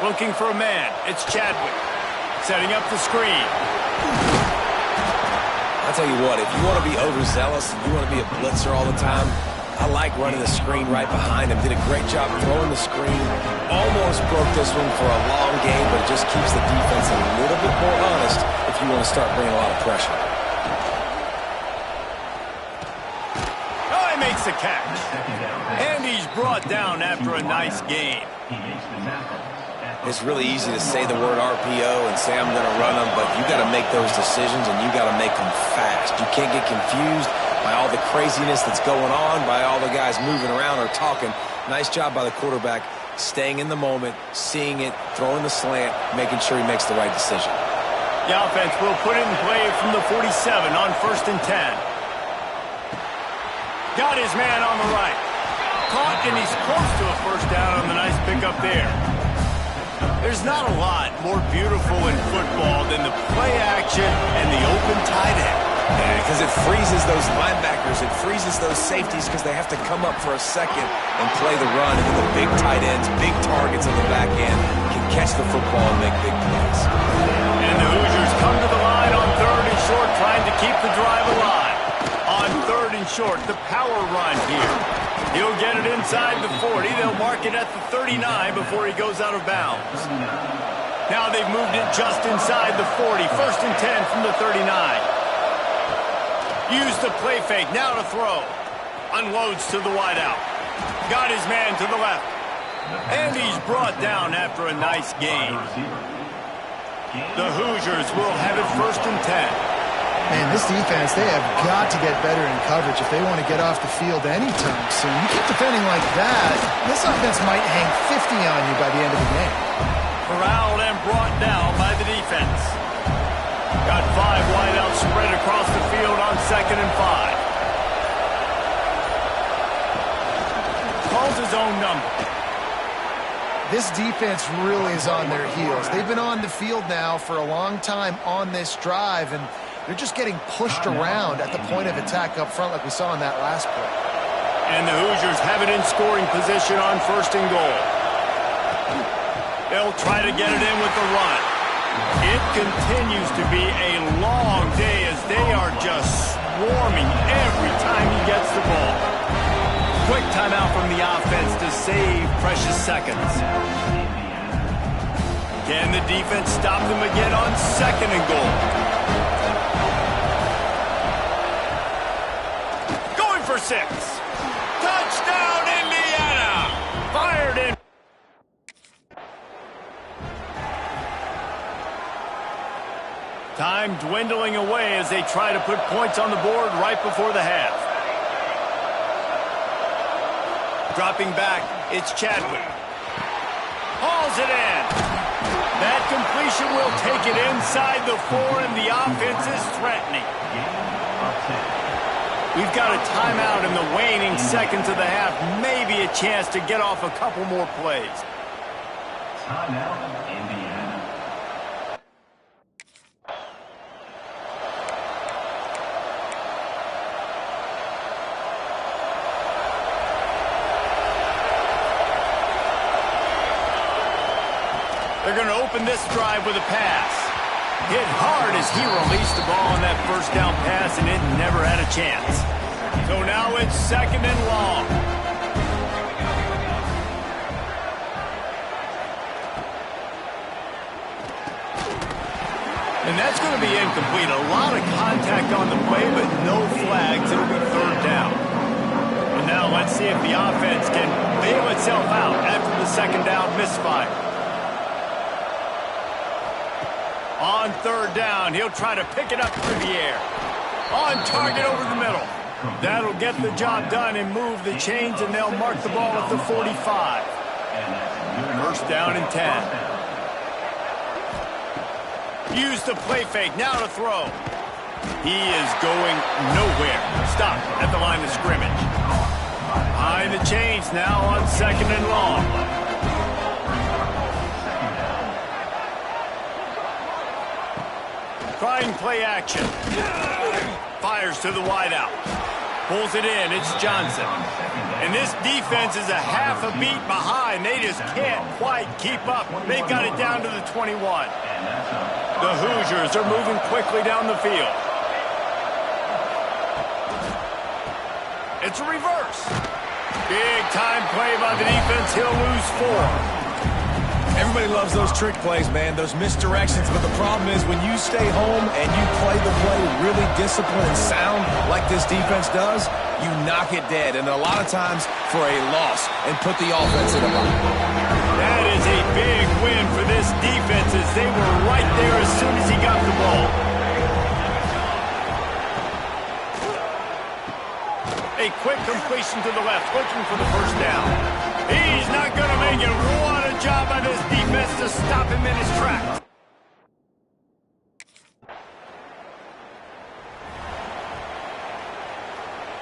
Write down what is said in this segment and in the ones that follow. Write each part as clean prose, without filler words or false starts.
Looking for a man. It's Chadwick. Setting up the screen. I'll tell you what, if you want to be overzealous and you want to be a blitzer all the time, I like running the screen right behind him. Did a great job throwing the screen. Almost broke this one for a long game, but it just keeps the defense a little bit more honest if you want to start bringing a lot of pressure. Oh, he makes the catch. And he's brought down after a nice game. It's really easy to say the word RPO and say I'm going to run them, but you got to make those decisions and you got to make them fast. You can't get confused by all the craziness that's going on, by all the guys moving around or talking. Nice job by the quarterback, staying in the moment, seeing it, throwing the slant, making sure he makes the right decision. The offense will put it in play from the 47 on 1st and 10. Got his man on the right. Caught, and he's close to a first down on the nice pickup there. There's not a lot more beautiful in football than the play action and the open tight end. Yeah, because it freezes those linebackers. It freezes those safeties because they have to come up for a second and play the run. And then the big tight ends, big targets on the back end can catch the football and make big plays. And the Hoosiers come to the line on 3rd and short, trying to keep the drive alive. On 3rd and short, the power run here. He'll get it inside the 40. They'll mark it at the 39 before he goes out of bounds. Now they've moved it just inside the 40. 1st and 10 from the 39. Use the play fake. Now to throw. Unloads to the wideout. Got his man to the left. And he's brought down after a nice game. The Hoosiers will have it 1st and 10. Man, this defense, they have got to get better in coverage if they want to get off the field anytime soon. You keep defending like that, this offense might hang 50 on you by the end of the game. Corralled and brought down by the defense. Got 5 wideouts spread across the field on 2nd and 5. Calls his own number. This defense really is on their heels. They've been on the field now for a long time on this drive, and they're just getting pushed around at the point of attack up front like we saw in that last play. And the Hoosiers have it in scoring position on 1st and goal. They'll try to get it in with the run. It continues to be a long day as they are just swarming every time he gets the ball. Quick timeout from the offense to save precious seconds. Can the defense stop them again on 2nd and goal? Going for 6. Touchdown, Indiana! Fired in. Time dwindling away as they try to put points on the board right before the half. Dropping back, it's Chadwick. Hauls it in. That completion will take it inside the 4, and the offense is threatening. We've got a timeout in the waning seconds of the half. Maybe a chance to get off a couple more plays. Timeout, Indiana. They're going to open this drive with a pass. Hit hard as he released the ball on that first down pass, and it never had a chance. So now it's 2nd and long. And that's going to be incomplete. A lot of contact on the play, but no flags. It'll be 3rd down. And now let's see if the offense can bail itself out after the 2nd down misfire. On 3rd down, he'll try to pick it up through the air. On target over the middle. That'll get the job done and move the chains, and they'll mark the ball at the 45. 1st down and 10. Use the play fake, now to throw. He is going nowhere. Stop at the line of scrimmage. Behind the chains now on 2nd and long. Trying play action. Fires to the wideout. Pulls it in. It's Johnson. And this defense is a half a beat behind. They just can't quite keep up. They've got it down to the 21. The Hoosiers are moving quickly down the field. It's a reverse. Big time play by the defense. He'll lose 4. Everybody loves those trick plays, man, those misdirections, but the problem is when you stay home and you play the play really disciplined and sound like this defense does, you knock it dead, and a lot of times for a loss, and put the offense in a bind. That is a big win for this defense as they were right there as soon as he got the ball. A quick completion to the left, looking for the first down. He's not going to make it. What a job by this defense to stop him in his tracks.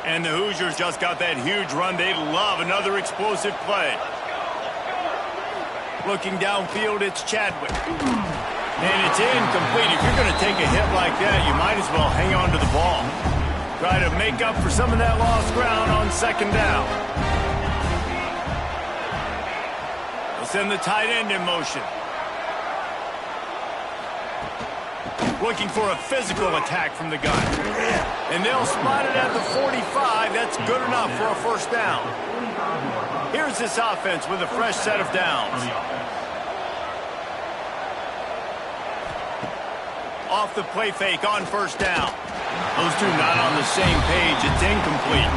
And the Hoosiers just got that huge run. They love another explosive play. Looking downfield, it's Chadwick. And it's incomplete. If you're going to take a hit like that, you might as well hang on to the ball. Try to make up for some of that lost ground on second down. They'll send the tight end in motion. Looking for a physical attack from the gun. And they'll spot it at the 45. That's good enough for a first down. Here's this offense with a fresh set of downs. Off the play fake on first down. Those two not on the same page. It's incomplete.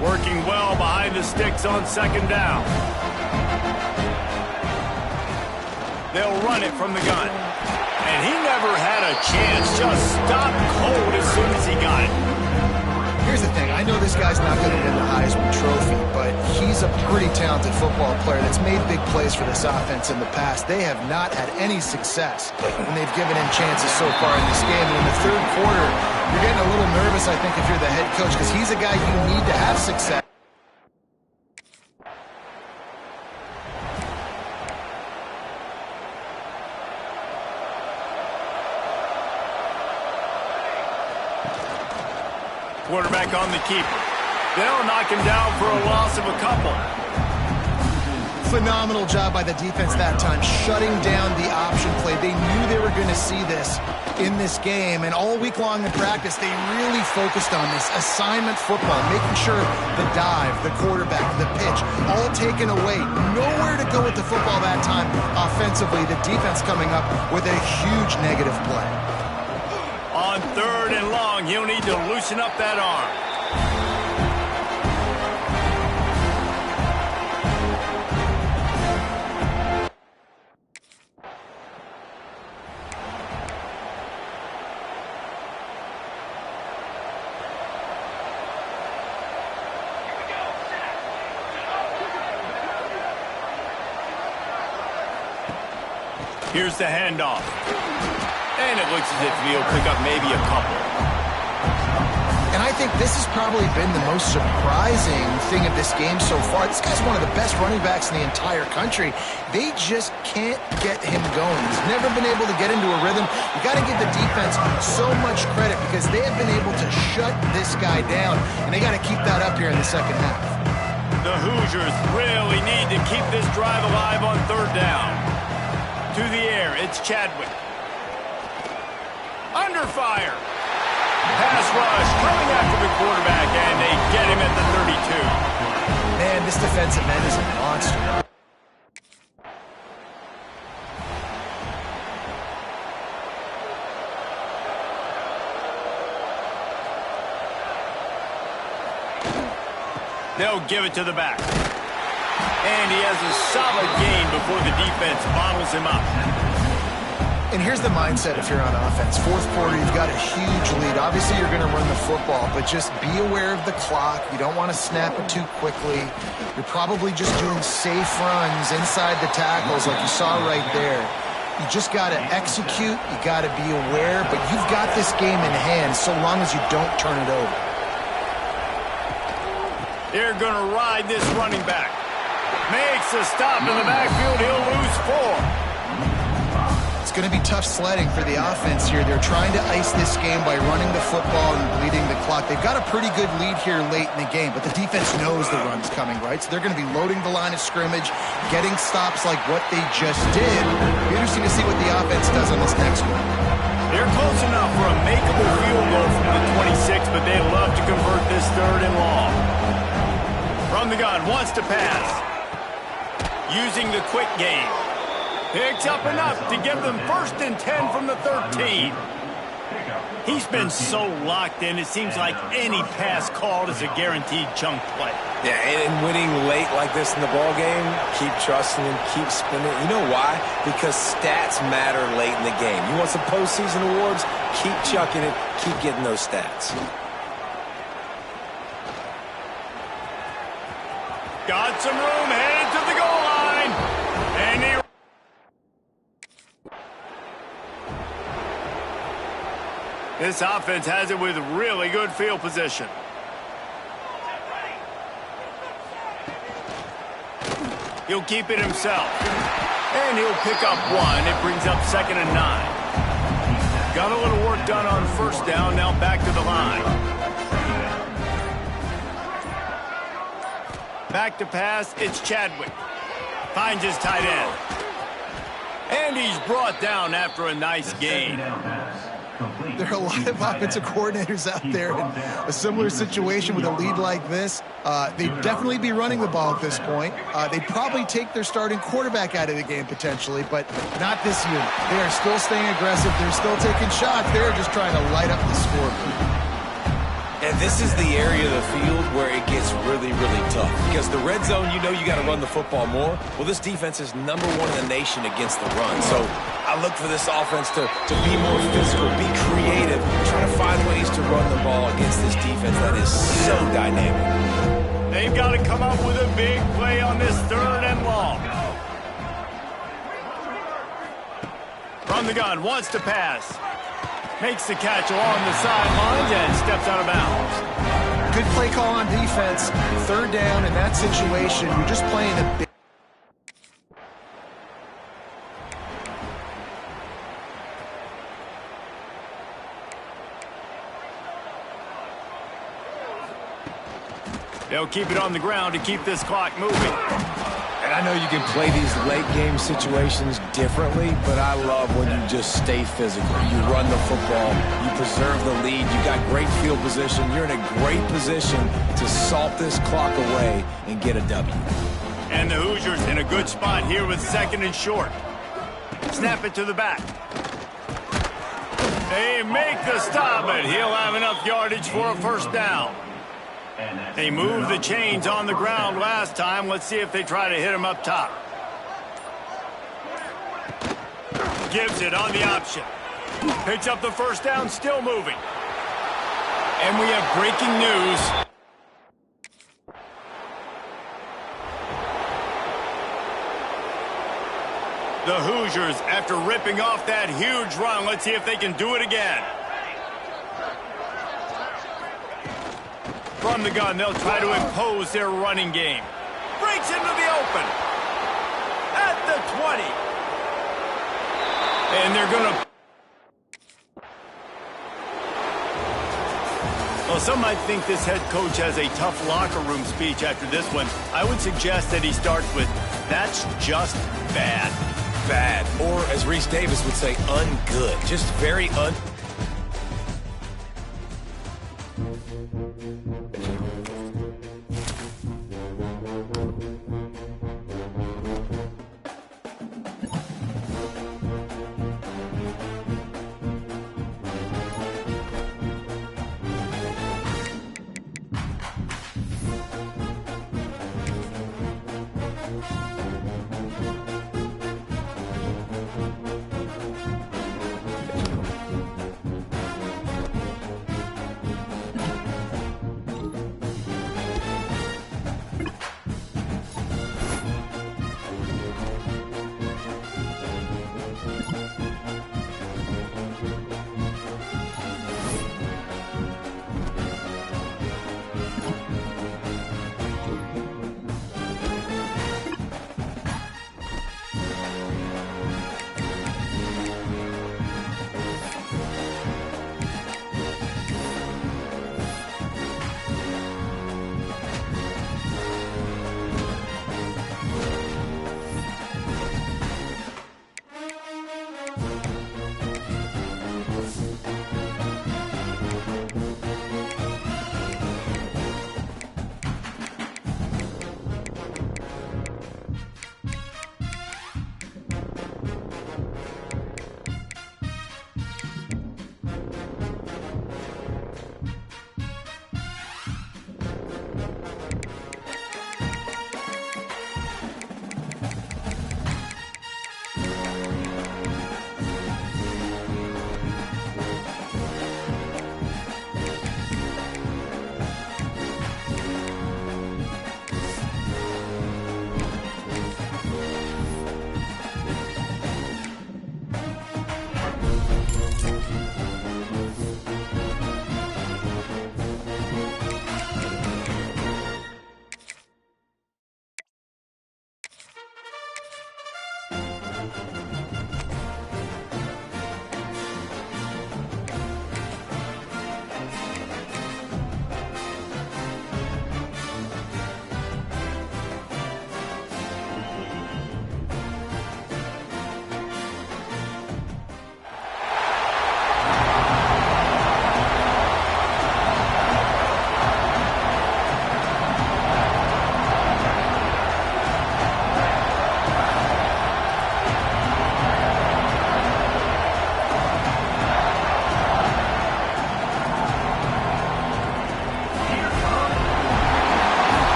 Working well behind the sticks on second down. They'll run it from the gun. And he never had a chance. Just stopped cold as soon as he got it. Here's the thing. I know this guy's not going to win the Heisman Trophy, but he's a pretty talented football player that's made big plays for this offense in the past. They have not had any success when they've given him chances so far in this game. And in the third quarter, you're getting a little nervous, I think, if you're the head coach, because he's a guy you need to have success. Quarterback on the keeper. They'll knock him down for a loss of a couple. Phenomenal job by the defense that time, shutting down the option play. They knew they were going to see this in this game, and all week long in practice, they really focused on this assignment football, making sure the dive, the quarterback, the pitch, all taken away. Nowhere to go with the football that time offensively. The defense coming up with a huge negative play. On third and long, he'll need to loosen up that arm. Here's the handoff. And it looks as if he'll pick up maybe a couple. And I think this has probably been the most surprising thing of this game so far. This guy's one of the best running backs in the entire country. They just can't get him going. He's never been able to get into a rhythm. You got to give the defense so much credit because they have been able to shut this guy down, and they got to keep that up here in the second half. The Hoosiers really need to keep this drive alive on third down. To the air, it's Chadwick. Under fire. Pass rush coming after the quarterback, and they get him at the 32. Man, this defensive end is a monster. They'll give it to the back. And he has a solid gain before the defense bottles him up. And here's the mindset if you're on offense. Fourth quarter, you've got a huge lead. Obviously, you're going to run the football, but just be aware of the clock. You don't want to snap it too quickly. You're probably just doing safe runs inside the tackles like you saw right there. You just got to execute. You got to be aware, but you've got this game in hand so long as you don't turn it over. They're going to ride this running back. Makes a stop in the backfield. He'll lose 4. It's going to be tough sledding for the offense here. They're trying to ice this game by running the football and bleeding the clock. They've got a pretty good lead here late in the game, but the defense knows the run's coming, right? So they're going to be loading the line of scrimmage, getting stops like what they just did. It'll be interesting to see what the offense does on this next one. They're close enough for a makeable field goal from the 26, but they'd love to convert this 3rd and long. From the gun, wants to pass. Using the quick game. Picks up enough to give them 1st and 10 from the 13. He's been so locked in, it seems like any pass called is a guaranteed chunk play. Yeah, and winning late like this in the ball game, keep trusting him, keep spinning. You know why? Because stats matter late in the game. You want some postseason awards? Keep chucking it, keep getting those stats. Got some room, headed to the goal line. And he... This offense has it with really good field position. He'll keep it himself. And he'll pick up 1. It brings up 2nd and 9. Got a little work done on 1st down. Now back to the line. Back to pass. It's Chadwick. Finds his tight end. And he's brought down after a nice gain. There are a lot of offensive coordinators out there in a similar situation with a lead like this. They'd definitely be running the ball at this point. They'd probably take their starting quarterback out of the game potentially, but not this unit. They are still staying aggressive. They're still taking shots. They're just trying to light up the scoreboard. And this is the area of the field where it gets really, really tough. Because the red zone, you know you got to run the football more. Well, this defense is #1 in the nation against the run. So I look for this offense to be more physical, be creative, try to find ways to run the ball against this defense that is so dynamic. They've got to come up with a big play on this 3rd and long. From the gun, wants to pass. Makes the catch along the sidelines and steps out of bounds. Good play call on defense. 3rd down in that situation. You're just playing a big... They'll keep it on the ground to keep this clock moving. And I know you can play these late game situations differently, but I love when you just stay physical. You run the football, you preserve the lead, you got great field position, you're in a great position to salt this clock away and get a W. And the Hoosiers in a good spot here with 2nd and short. Snap it to the back. They make the stop, but he'll have enough yardage for a 1st down. They moved the chains on the ground last time. Let's see if they try to hit him up top. Gives it on the option. Picks up the 1st down, still moving. And we have breaking news. The Hoosiers, after ripping off that huge run, let's see if they can do it again. From the gun, they'll try to impose their running game. Breaks into the open. At the 20. And they're going to... Well, some might think this head coach has a tough locker room speech after this one. I would suggest that he starts with, "That's just bad." Bad. Or, as Reese Davis would say, ungood. Just very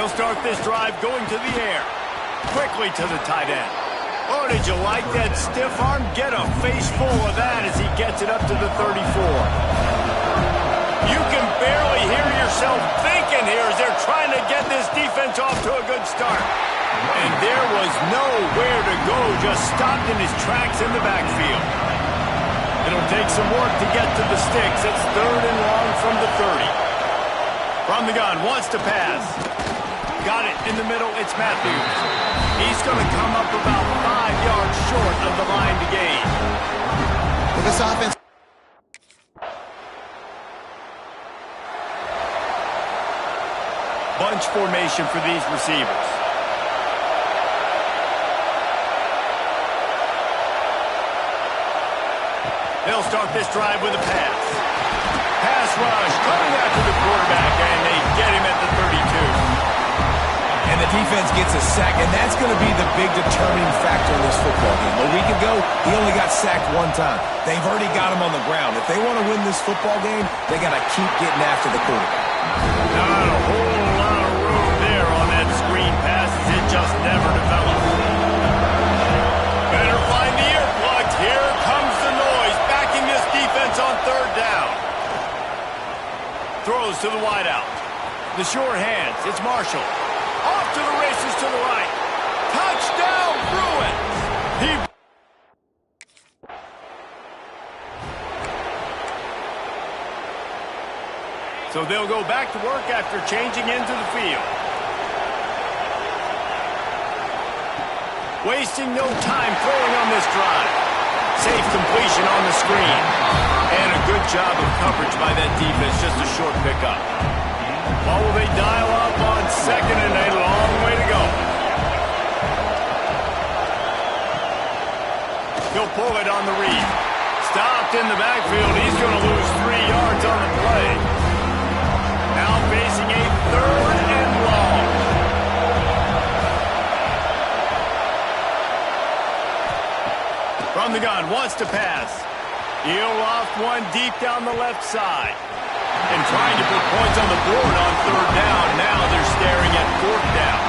He'll start this drive going to the air. Quickly to the tight end. Oh, did you like that stiff arm? Get a face full of that as he gets it up to the 34. You can barely hear yourself thinking here as they're trying to get this defense off to a good start. And there was nowhere to go, just stopped in his tracks in the backfield. It'll take some work to get to the sticks. It's 3rd and long from the 30. From the gun, wants to pass. Got it in the middle, it's Matthews. He's going to come up about 5 yards short of the line to gain. Well, this offense... Bunch formation for these receivers. They'll start this drive with a pass. Pass rush coming after the quarterback, and they get him at the 32. And the defense gets a sack, and that's going to be the big determining factor in this football game. A week ago, he only got sacked 1 time. They've already got him on the ground. If they want to win this football game, they got to keep getting after the quarterback. Not a whole lot of room there on that screen pass as it just never developed. Better find the earplugs. Here comes the noise, backing this defense on 3rd down. Throws to the wideout. The sure hands. It's Marshall. Off to the races to the right. Touchdown, Bruins. So they'll go back to work after changing into the field. Wasting no time throwing on this drive. Safe completion on the screen. And a good job of coverage by that defense. Just a short pickup. What will they dial up on 2nd and a long way to go? He'll pull it on the read. Stopped in the backfield. He's going to lose 3 yards on the play. Now facing a 3rd and long. From the gun, wants to pass. He'll loft one deep down the left side. And trying to put points on the board on 3rd down. Now they're staring at 4th down.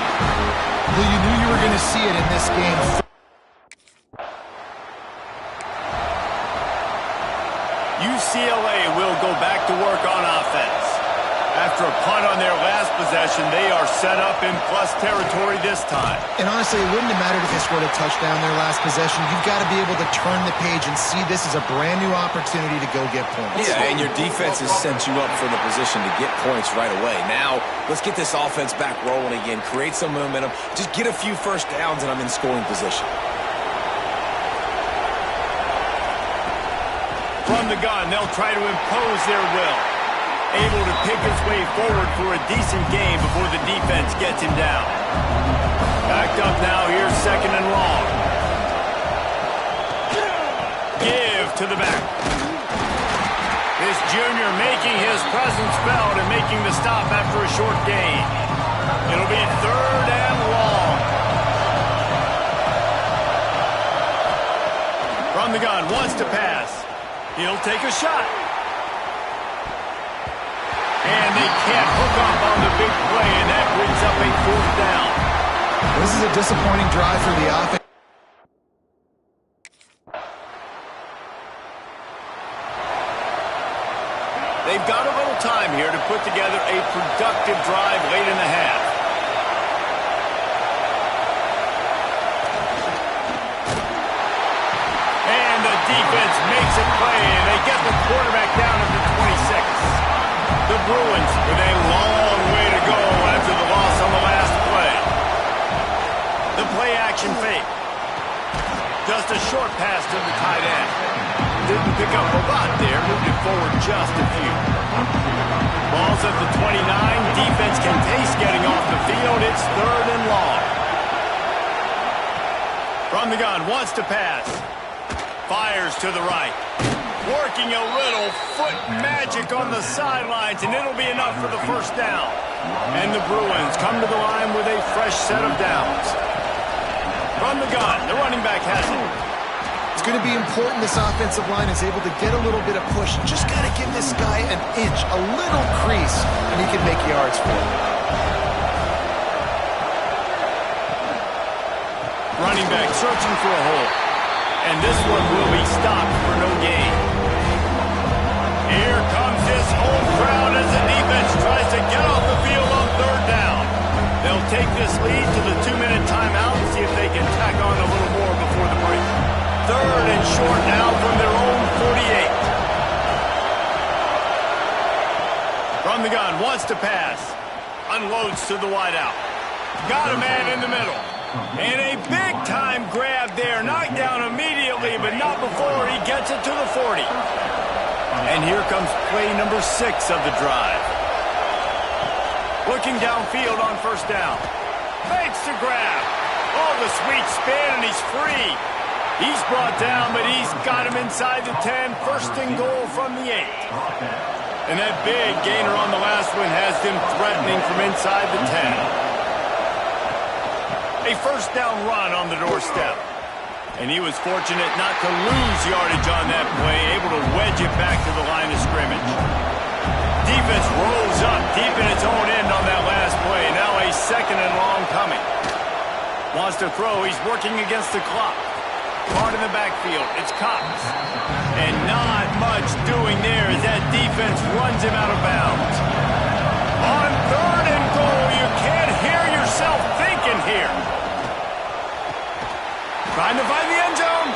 Well, you knew you were going to see it in this game. UCLA will go back to work on offense. After a punt on their last possession, they are set up in plus territory this time. And honestly, it wouldn't have mattered if they scored a touchdown their last possession. You've got to be able to turn the page and see this as a brand new opportunity to go get points. Yeah, and your defense has sent you up for the position to get points right away. Now, let's get this offense back rolling again, create some momentum, just get a few first downs, and I'm in scoring position. From the gun, they'll try to impose their will. Able to pick his way forward for a decent game before the defense gets him down. Backed up now, here's 2nd and long. Give to the back. This junior making his presence felt and making the stop after a short gain. It'll be 3rd and long. From the gun, wants to pass. He'll take a shot. And they can't hook up on the big play, and that brings up a 4th down. This is a disappointing drive for the offense. They've got a little time here to put together a productive drive late in the half. And the defense makes it play, and they get the quarterback down at the 26. The Bruins with a long way to go after the loss on the last play. The play-action fake. Just a short pass to the tight end. Didn't pick up a lot there, moved it forward just a few. Ball's at the 29. Defense can taste getting off the field. It's 3rd and long. From the gun, wants to pass. Fires to the right. Working a little foot magic on the sidelines, and it'll be enough for the 1st down. And the Bruins come to the line with a fresh set of downs. From the gun, the running back has it. It's going to be important this offensive line is able to get a little bit of push. Just got to give this guy an inch, a little crease, and he can make yards for it. Running back searching for a hole. And this one will be stopped for no gain. Here comes this home crowd as the defense tries to get off the field on third down. They'll take this lead to the 2-minute timeout and see if they can tack on a little more before the break. Third and short now from their own 48. From the gun, wants to pass. Unloads to the wideout. Got a man in the middle. And a big-time grab there. Knocked down immediately, but not before he gets it to the 40. And here comes play number 6 of the drive. Looking downfield on first down. Fakes to grab. Oh, the sweet spin, and he's free. He's brought down, but he's got him inside the 10. First and goal from the 8. And that big gainer on the last one has them threatening from inside the 10. A first down run on the doorstep. And he was fortunate not to lose yardage on that play, able to wedge it back to the line of scrimmage. Defense rose up deep in its own end on that last play. Now a second and long coming. Wants to throw. He's working against the clock. Hard in the backfield. It's Cox. And not much doing there as that defense runs him out of bounds. On third and goal, you can't hear yourself thinking here. Trying to find the end zone.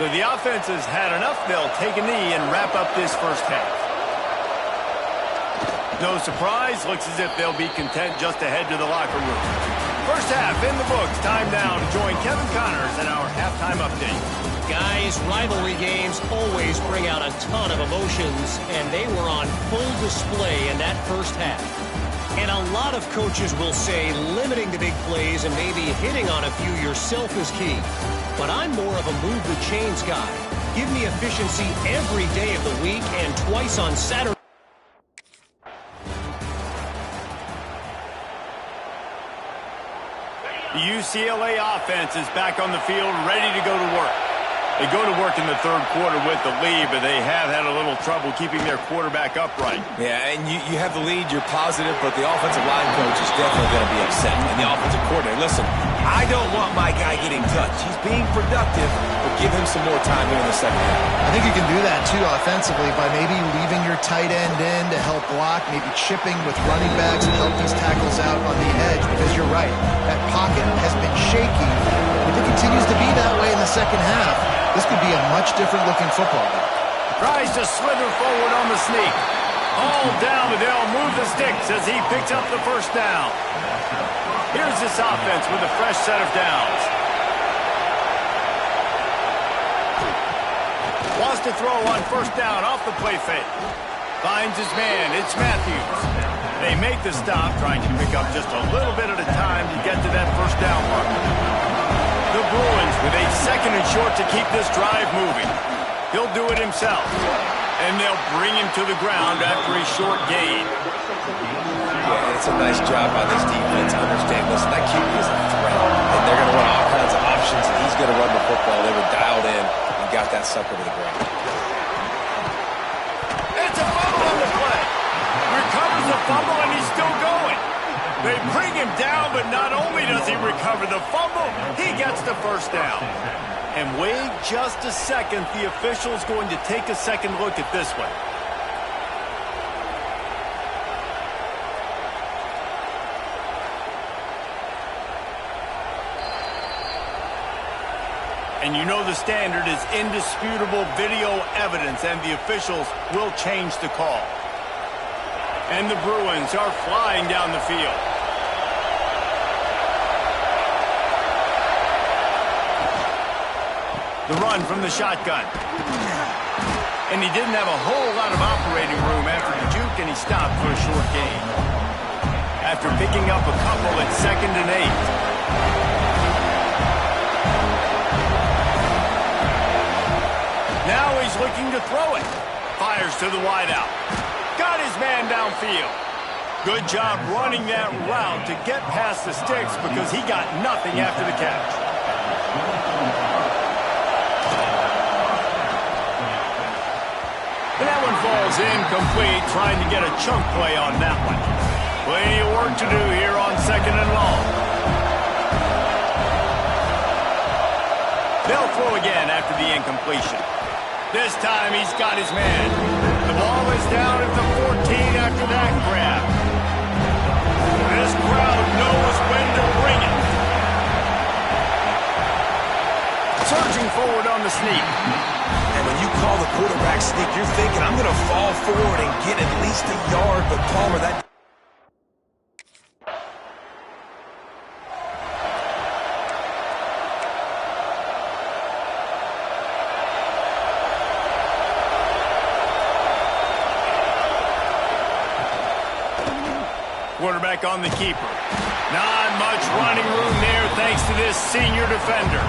So the offense has had enough. They'll take a knee and wrap up this first half. No surprise. Looks as if they'll be content just to head to the locker room. First half in the books. Time now to join Kevin Connors in our halftime update. Guys, rivalry games always bring out a ton of emotions, and they were on full display in that first half. And a lot of coaches will say limiting the big plays and maybe hitting on a few yourself is key. But I'm more of a move the chains guy. Give me efficiency every day of the week and twice on Saturday. The UCLA offense is back on the field, ready to go to work. They go to work in the third quarter with the lead, but they have had a little trouble keeping their quarterback upright. Yeah, and you have the lead, you're positive, but the offensive line coach is definitely going to be upset. And the offensive coordinator, listen, I don't want my guy getting touched. He's being productive, but give him some more time here in the second half. I think you can do that, too, offensively, by maybe leaving your tight end in to help block, maybe chipping with running backs and help these tackles out on the edge, because you're right, that pocket has been shaky. If it continues to be that way in the second half, this could be a much different looking football game. Tries to slither forward on the sneak. All down, but they'll move the sticks as he picks up the first down. Here's this offense with a fresh set of downs. Wants to throw on first down off the play fake. Finds his man. It's Matthews. They make the stop, trying to pick up just a little bit at a time to get to that first down mark. The Bruins with a second and short to keep this drive moving. He'll do it himself. And they'll bring him to the ground after a short gain. Yeah, it's a nice job by this defense. Understand, listen, that QB is a threat. And they're going to run all kinds of options, and he's going to run the football. They were dialed in and got that sucker to the ground. It's a fumble on the play. Recovers the fumble, and he's still going. They bring him down, but not only does he recover the fumble, he gets the first down. And wait just a second, the official's going to take a second look at this one. And you know the standard is indisputable video evidence, and the officials will change the call. And the Bruins are flying down the field. The run from the shotgun. And he didn't have a whole lot of operating room after the juke, and he stopped for a short gain. After picking up a couple at 2nd and 8. Now he's looking to throw it. Fires to the wideout. Got his man downfield. Good job running that route to get past the sticks because he got nothing after the catch. And that one falls incomplete, trying to get a chunk play on that one. Plenty of work to do here on 2nd and long. They'll throw again after the incompletion. This time he's got his man. The ball is down at the 14 after that grab. This crowd knows when to bring it. Surging forward on the sneak. And when you call the quarterback sneak, you're thinking, I'm going to fall forward and get at least a yard. But Palmer, that... Quarterback on the keeper. Not much running room there thanks to this senior defender.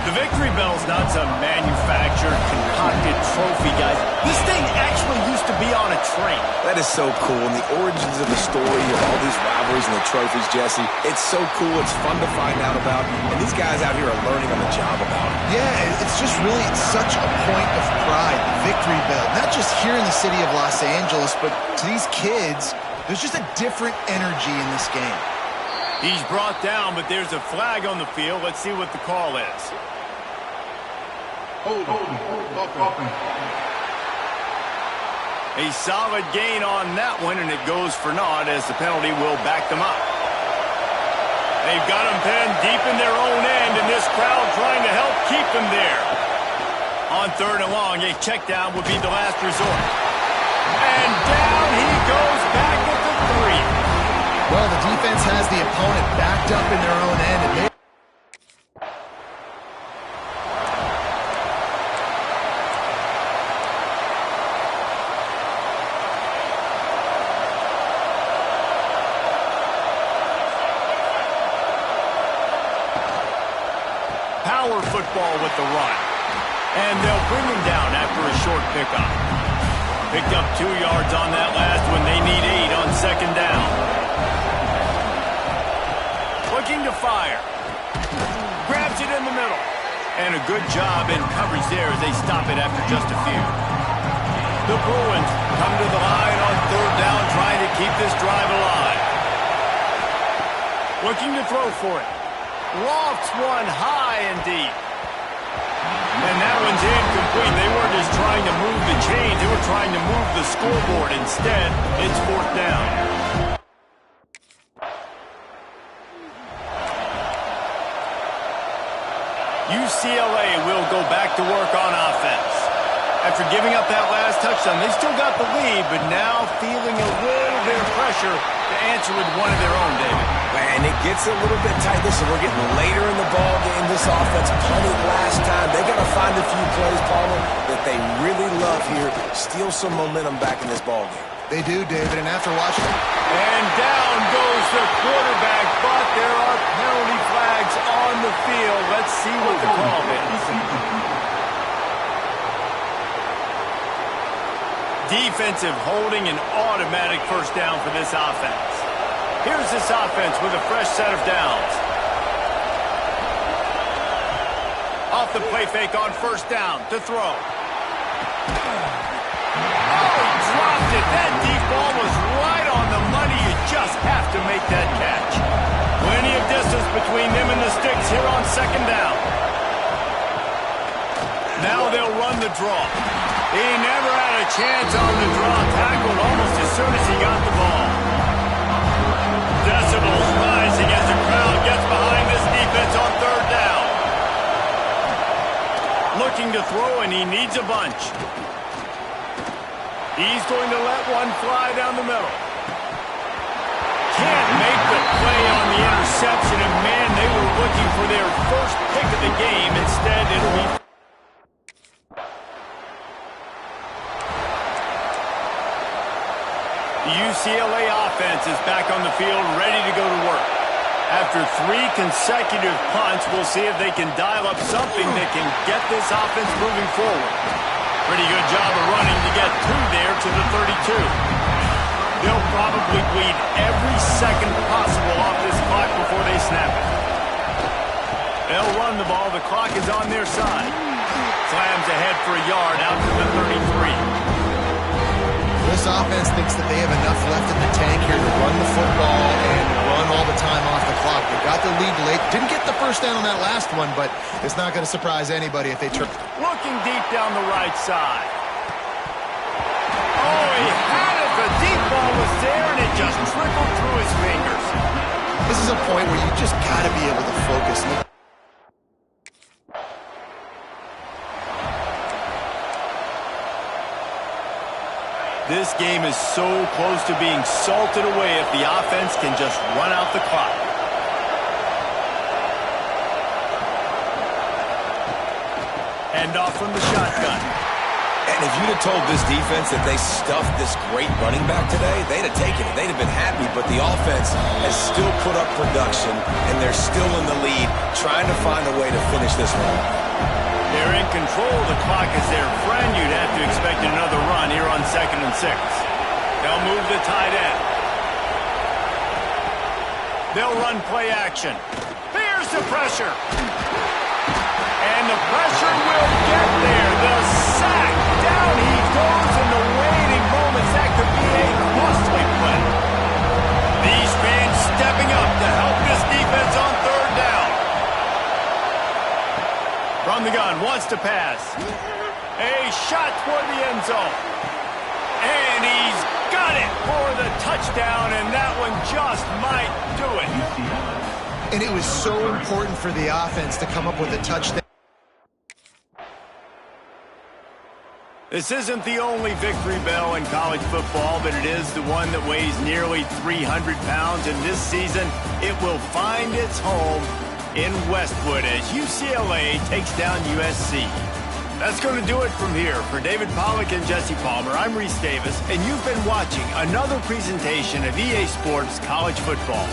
The victory bell's not some manufactured, concocted trophy, guys. This thing actually used to be on a train. That is so cool. And the origins of the story of all these rivalries and the trophies, Jesse, it's so cool. It's fun to find out about. And these guys out here are learning on the job about it. Yeah, it's just really such a point of pride, the victory bell. Not just here in the city of Los Angeles, but to these kids, there's just a different energy in this game. He's brought down, but there's a flag on the field. Let's see what the call is. A solid gain on that one, and it goes for naught as the penalty will back them up. They've got them pinned deep in their own end, and this crowd trying to help keep them there. On 3rd and long, a check down would be the last resort. And down he goes back at the 3. Well, the defense has the opponent backed up in their own end, and power football with the run. And they'll bring him down after a short pickup. Picked up 2 yards on that last one. They need 8 on 2nd down. Looking to fire. Grabs it in the middle. And a good job in coverage there as they stop it after just a few. The Bruins come to the line on 3rd down, trying to keep this drive alive. Looking to throw for it. Lofts one high and deep. And that one's incomplete. They weren't just trying to move the chains. They were trying to move the scoreboard. Instead, it's 4th down. UCLA will go back to work on offense. After giving up that last touchdown, they still got the lead, but now feeling a little bit of pressure to answer with one of their own, David. And it gets a little bit tight. Listen, we're getting later in the ball game. This offense punted last time. They got to find a few plays, Palmer, that they really love here. Steal some momentum back in this ball game. they do, David, and after watching it. And down goes the quarterback, but there are penalty flags on the field. Let's see what the call is. Defensive holding, an automatic first down for this offense. Here's this offense with a fresh set of downs. Off the play fake on first down to throw. Oh, he dropped it. That deep ball was right on the money. You just have to make that catch. Plenty of distance between them and the sticks here on second down. Now they'll run the draw. He never had a chance on the draw. Tackled almost as soon as he got the ball. Decibels rising as the crowd gets behind this defense on third down. Looking to throw, and he needs a bunch. He's going to let one fly down the middle. Can't make the play on the interception, and man, they were looking for their first pick of the game. Instead, it'll be... The UCLA offense is back on the field, ready to go to work. After 3 consecutive punts, we'll see if they can dial up something that can get this offense moving forward. Pretty good job of running to get 2 there to the 32. They'll probably bleed every second possible off this clock before they snap it. They'll run the ball. The clock is on their side. Slams ahead for a yard out to the 33. This offense thinks that they have enough left in the tank here to run the first down on that last one, but it's not going to surprise anybody if they turn. Looking deep down the right side. Oh, he had it. The deep ball was there, and it just trickled through his fingers. This is a point where you just got to be able to focus. This game is so close to being salted away if the offense can just run out the clock. Hand off from the shotgun. And if you'd have told this defense that they stuffed this great running back today, they'd have taken it. They'd have been happy, but the offense has still put up production, and they're still in the lead, trying to find a way to finish this one. They're in control. The clock is their friend. You'd have to expect another run here on 2nd and 6. They'll move the tight end. They'll run play action. Here's the pressure. And the pressure will get there. The sack. Down he goes in the waiting moments. That could be a costly play. These fans stepping up to help this defense on 3rd down. From the gun, wants to pass. A shot toward the end zone. And he's got it for the touchdown, and that one just might do it. And it was so important for the offense to come up with a touchdown. This isn't the only victory bell in college football, but it is the one that weighs nearly 300 pounds, and this season it will find its home in Westwood as UCLA takes down USC. That's going to do it from here. For David Pollack and Jesse Palmer, I'm Reese Davis, and you've been watching another presentation of EA Sports College Football.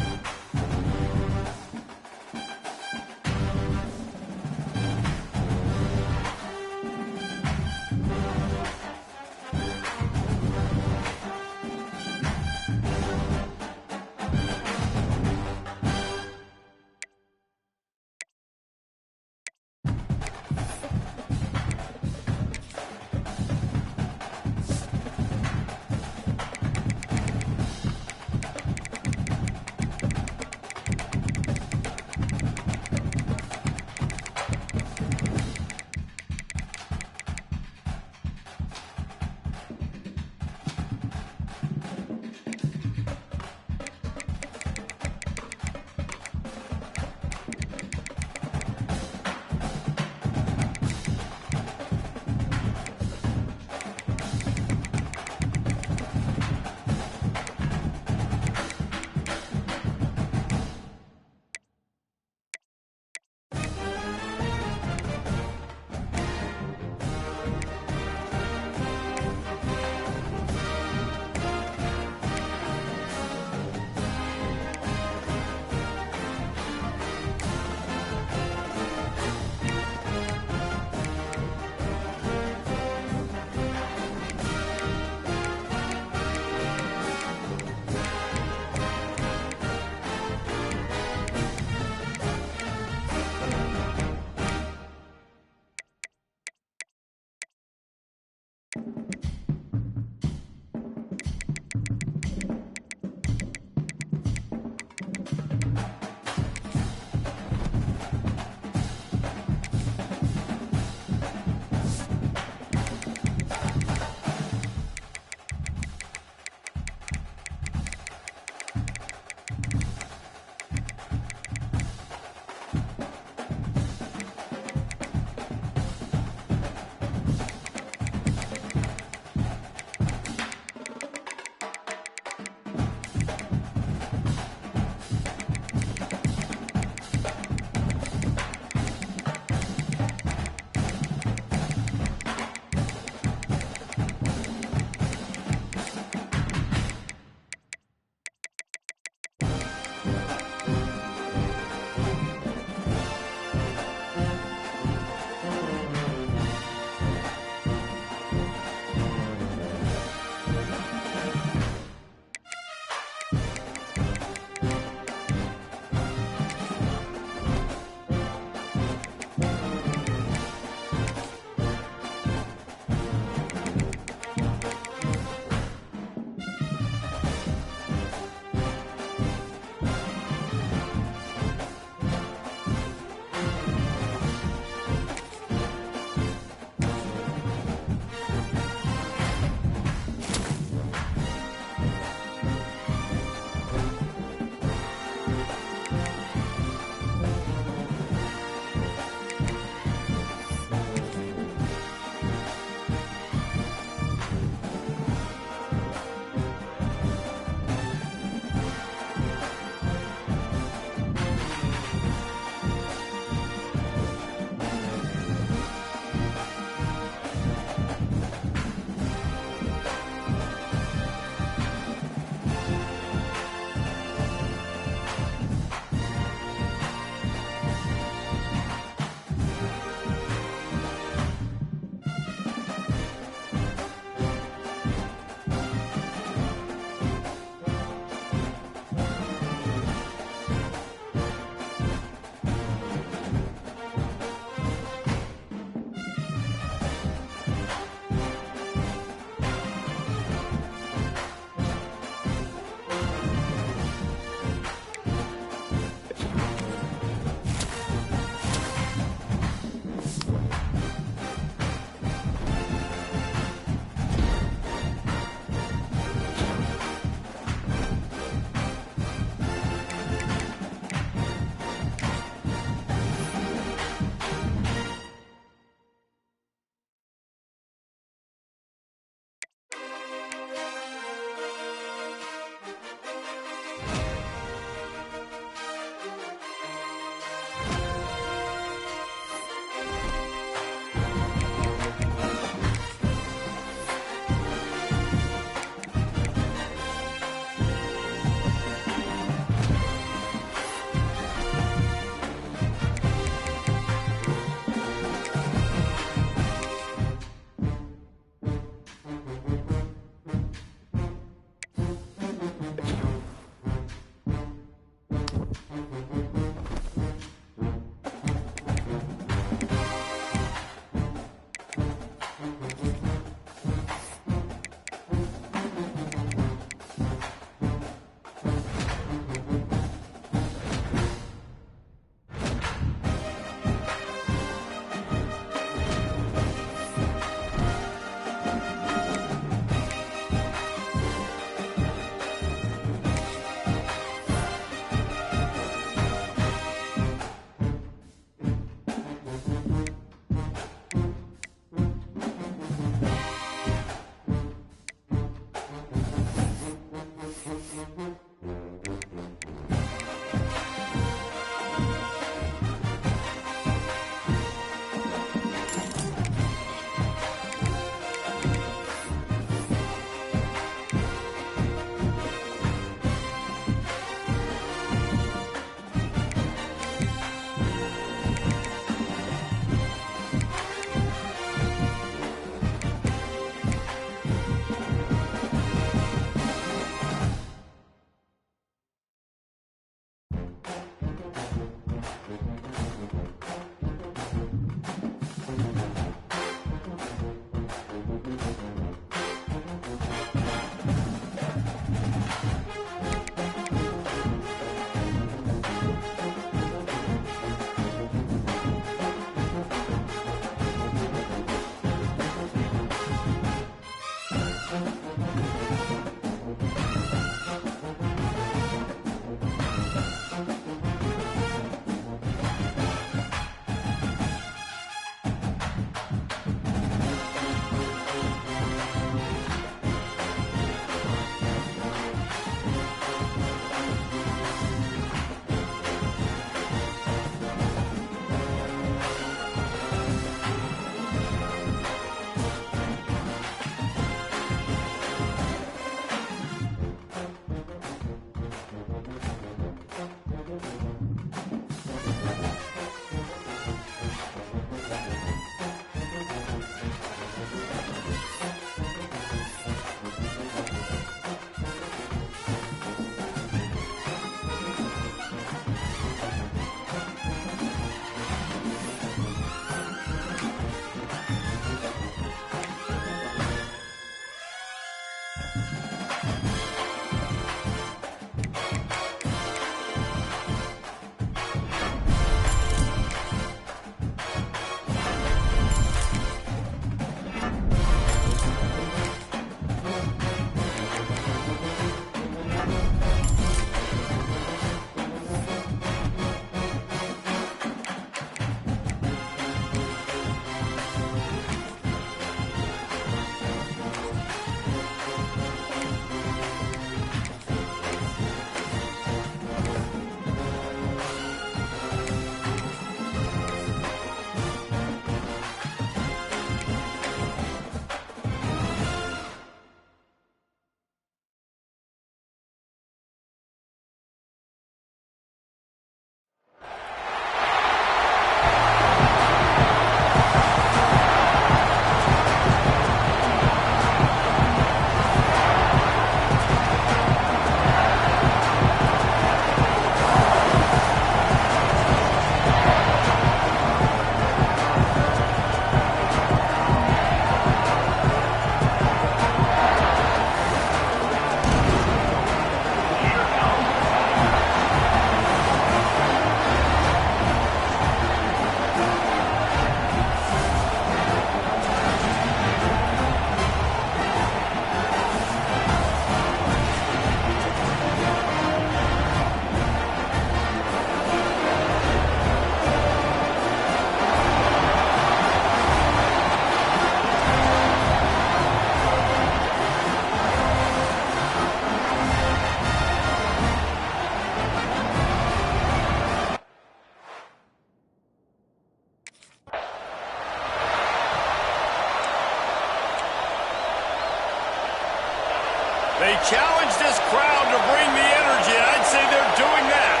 They challenge this crowd to bring the energy, and I'd say they're doing that.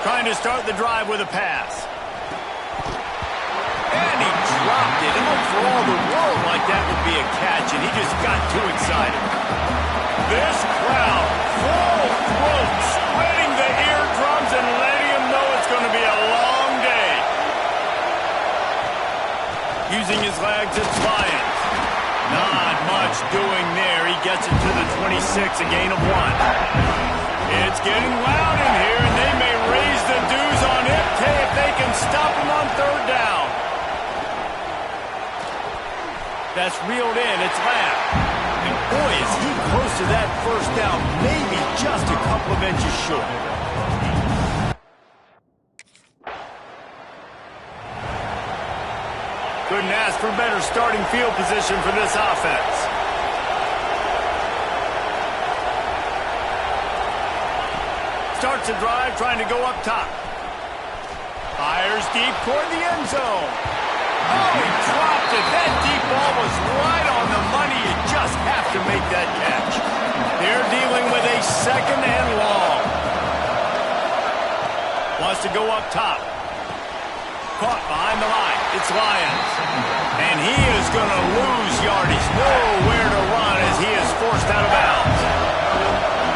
Trying to start the drive with a pass. And he dropped it. Oh, for all the world like that would be a catch, and he just got too excited. This crowd, full throat, spreading the eardrums and letting him know it's going to be a long day. Using his legs, it's Lyons. Not much doing there. He gets it to the 26, a gain of 1. It's getting loud in here, and they may raise the dues on Ipte if they can stop him on third down. That's reeled in. It's Lamb. And boy, is he close to that first down. Maybe just a couple of inches short. Couldn't ask for better starting field position for this offense. Starts a drive trying to go up top. Fires deep toward the end zone. Oh, he dropped it. That deep ball was right on the money. You just have to make that catch. They're dealing with a second and long. Wants to go up top. Caught behind the line. It's Lyons. And he is going to lose yardage. Nowhere to run as he is forced out of bounds.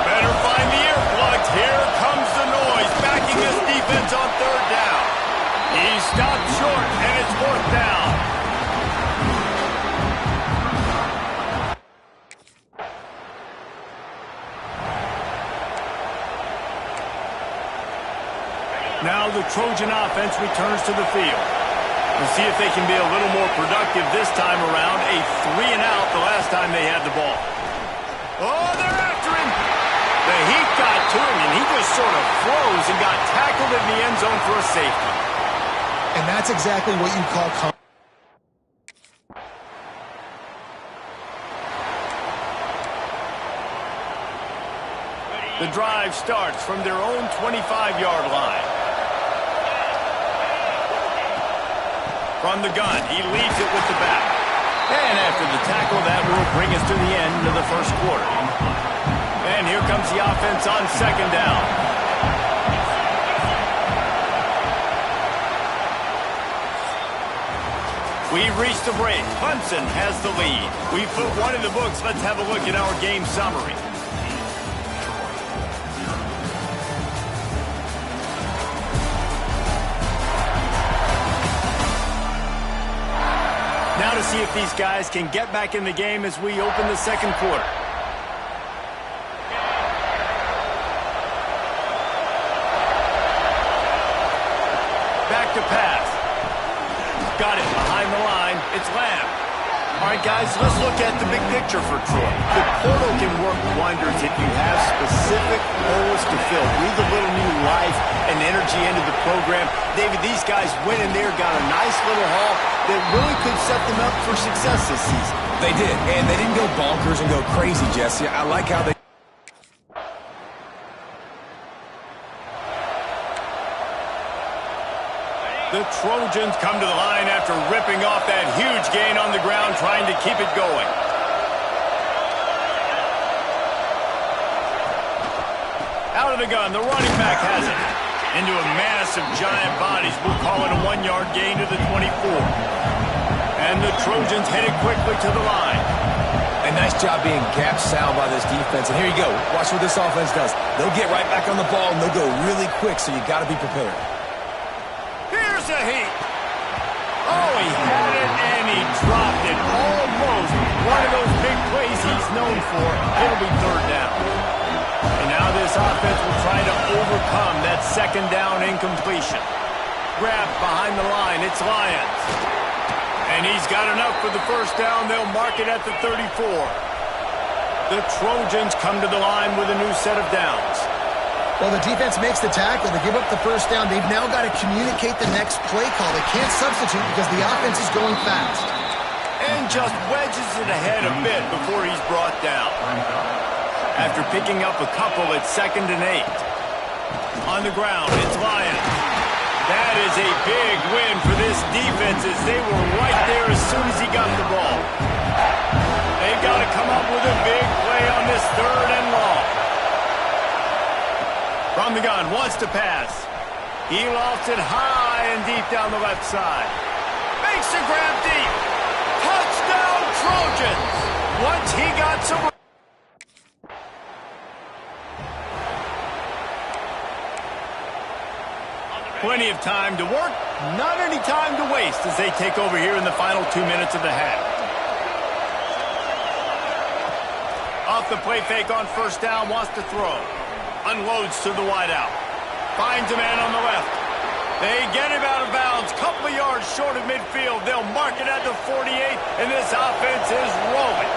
Better find the earplugs. Here comes the noise. Backing this defense on third down. He stopped short, and it's fourth down. Now the Trojan offense returns to the field. We'll see if they can be a little more productive this time around. A 3-and-out the last time they had the ball. Oh, they're after him. The heat got to him, and he just sort of froze and got tackled in the end zone for a safety. And that's exactly what you call The drive starts from their own 25-yard line. From the gun, he leads it with the back. And after the tackle, that will bring us to the end of the first quarter. And here comes the offense on second down. We've reached the break. Clemson has the lead. We put one in the books. Let's have a look at our game summary. Now to see if these guys can get back in the game as we open the second quarter. Back to pass. Got it behind the line. It's Lamb. All right, guys, let's look at the big picture for Troy. The portal can work wonders if you have specific holes to fill. Breathe a little new life and energy into the program. David, these guys went in there, got a nice little haul that really could set them up for success this season. They did, and they didn't go bonkers and go crazy, Jesse. I like how they... The Trojans come to the line after ripping off that huge gain on the ground, trying to keep it going. Out of the gun, the running back has it. Into a mass of giant bodies. We'll call it a 1-yard gain to the 24. And the Trojans headed quickly to the line. A nice job being gap sound by this defense. And here you go. Watch what this offense does. They'll get right back on the ball, and they'll go really quick, so you got to be prepared. Here's a heat. Oh, he had it, and he dropped it. Almost one of those big plays he's known for. It'll be third down. And now this offense will try to overcome that second down incompletion. Grabbed behind the line. It's Lyons. And he's got enough for the first down. They'll mark it at the 34. The Trojans come to the line with a new set of downs. Well, the defense makes the tackle. They give up the first down. They've now got to communicate the next play call. They can't substitute because the offense is going fast. And just wedges it ahead a bit before he's brought down. After picking up a couple, it's 2nd and 8. On the ground, it's Lyons. That is a big win for this defense as they were right there as soon as he got the ball. From the gun, wants to pass. He lofts it high and deep down the left side. Makes the grab deep. Touchdown, Trojans. Once he got some... Plenty of time to work, not any time to waste as they take over here in the final 2 minutes of the half. Off the play fake on first down, wants to throw. Unloads to the wideout. Finds a man on the left. They get him out of bounds, couple of yards short of midfield. They'll mark it at the 48, and this offense is rolling.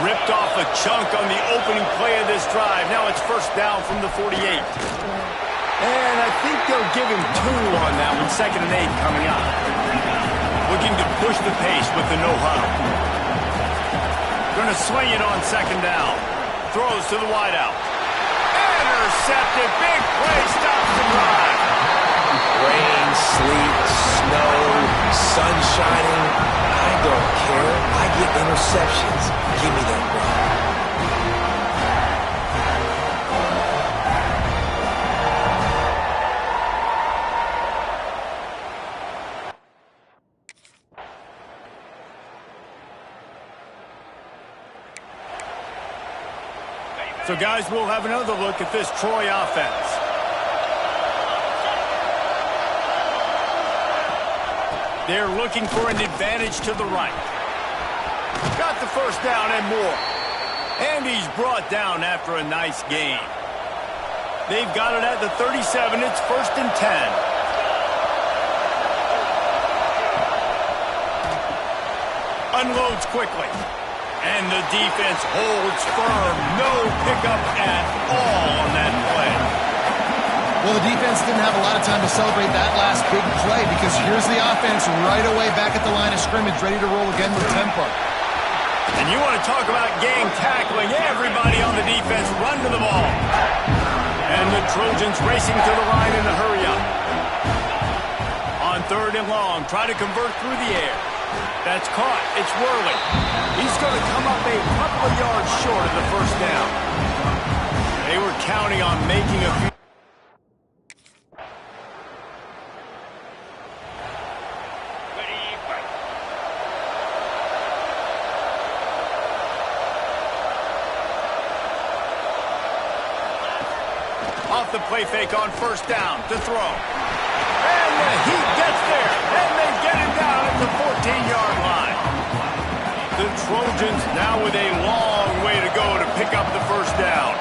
Ripped off a chunk on the opening play of this drive. Now it's first down from the 48. And I think they'll give him 2 on that one, 2nd and 8 coming up. Looking to push the pace with the no-huddle. Going to swing it on 2nd down. Throws to the wideout. Intercepted. Big play. Stops the drive. Rain, sleet, snow, sun shining. I don't care. I get interceptions. Give me that ball. So, guys, we'll have another look at this Troy offense. They're looking for an advantage to the right. Got the first down and more. And he's brought down after a nice gain. They've got it at the 37. It's 1st and 10. Unloads quickly. And the defense holds firm. No pickup at all on that play. Well, the defense didn't have a lot of time to celebrate that last big play because here's the offense right away back at the line of scrimmage, ready to roll again with tempo. And you want to talk about gang tackling. Everybody on the defense run to the ball. And the Trojans racing to the line in a hurry up. On 3rd and long, try to convert through the air. That's caught. It's Worley. He's going to come up a couple of yards short of the first down. They were counting on making a few. Off the play fake on first down to throw. And the Heat gets there. And they get him down at the 14-yard line. The Trojans now with a long way to go to pick up the first down.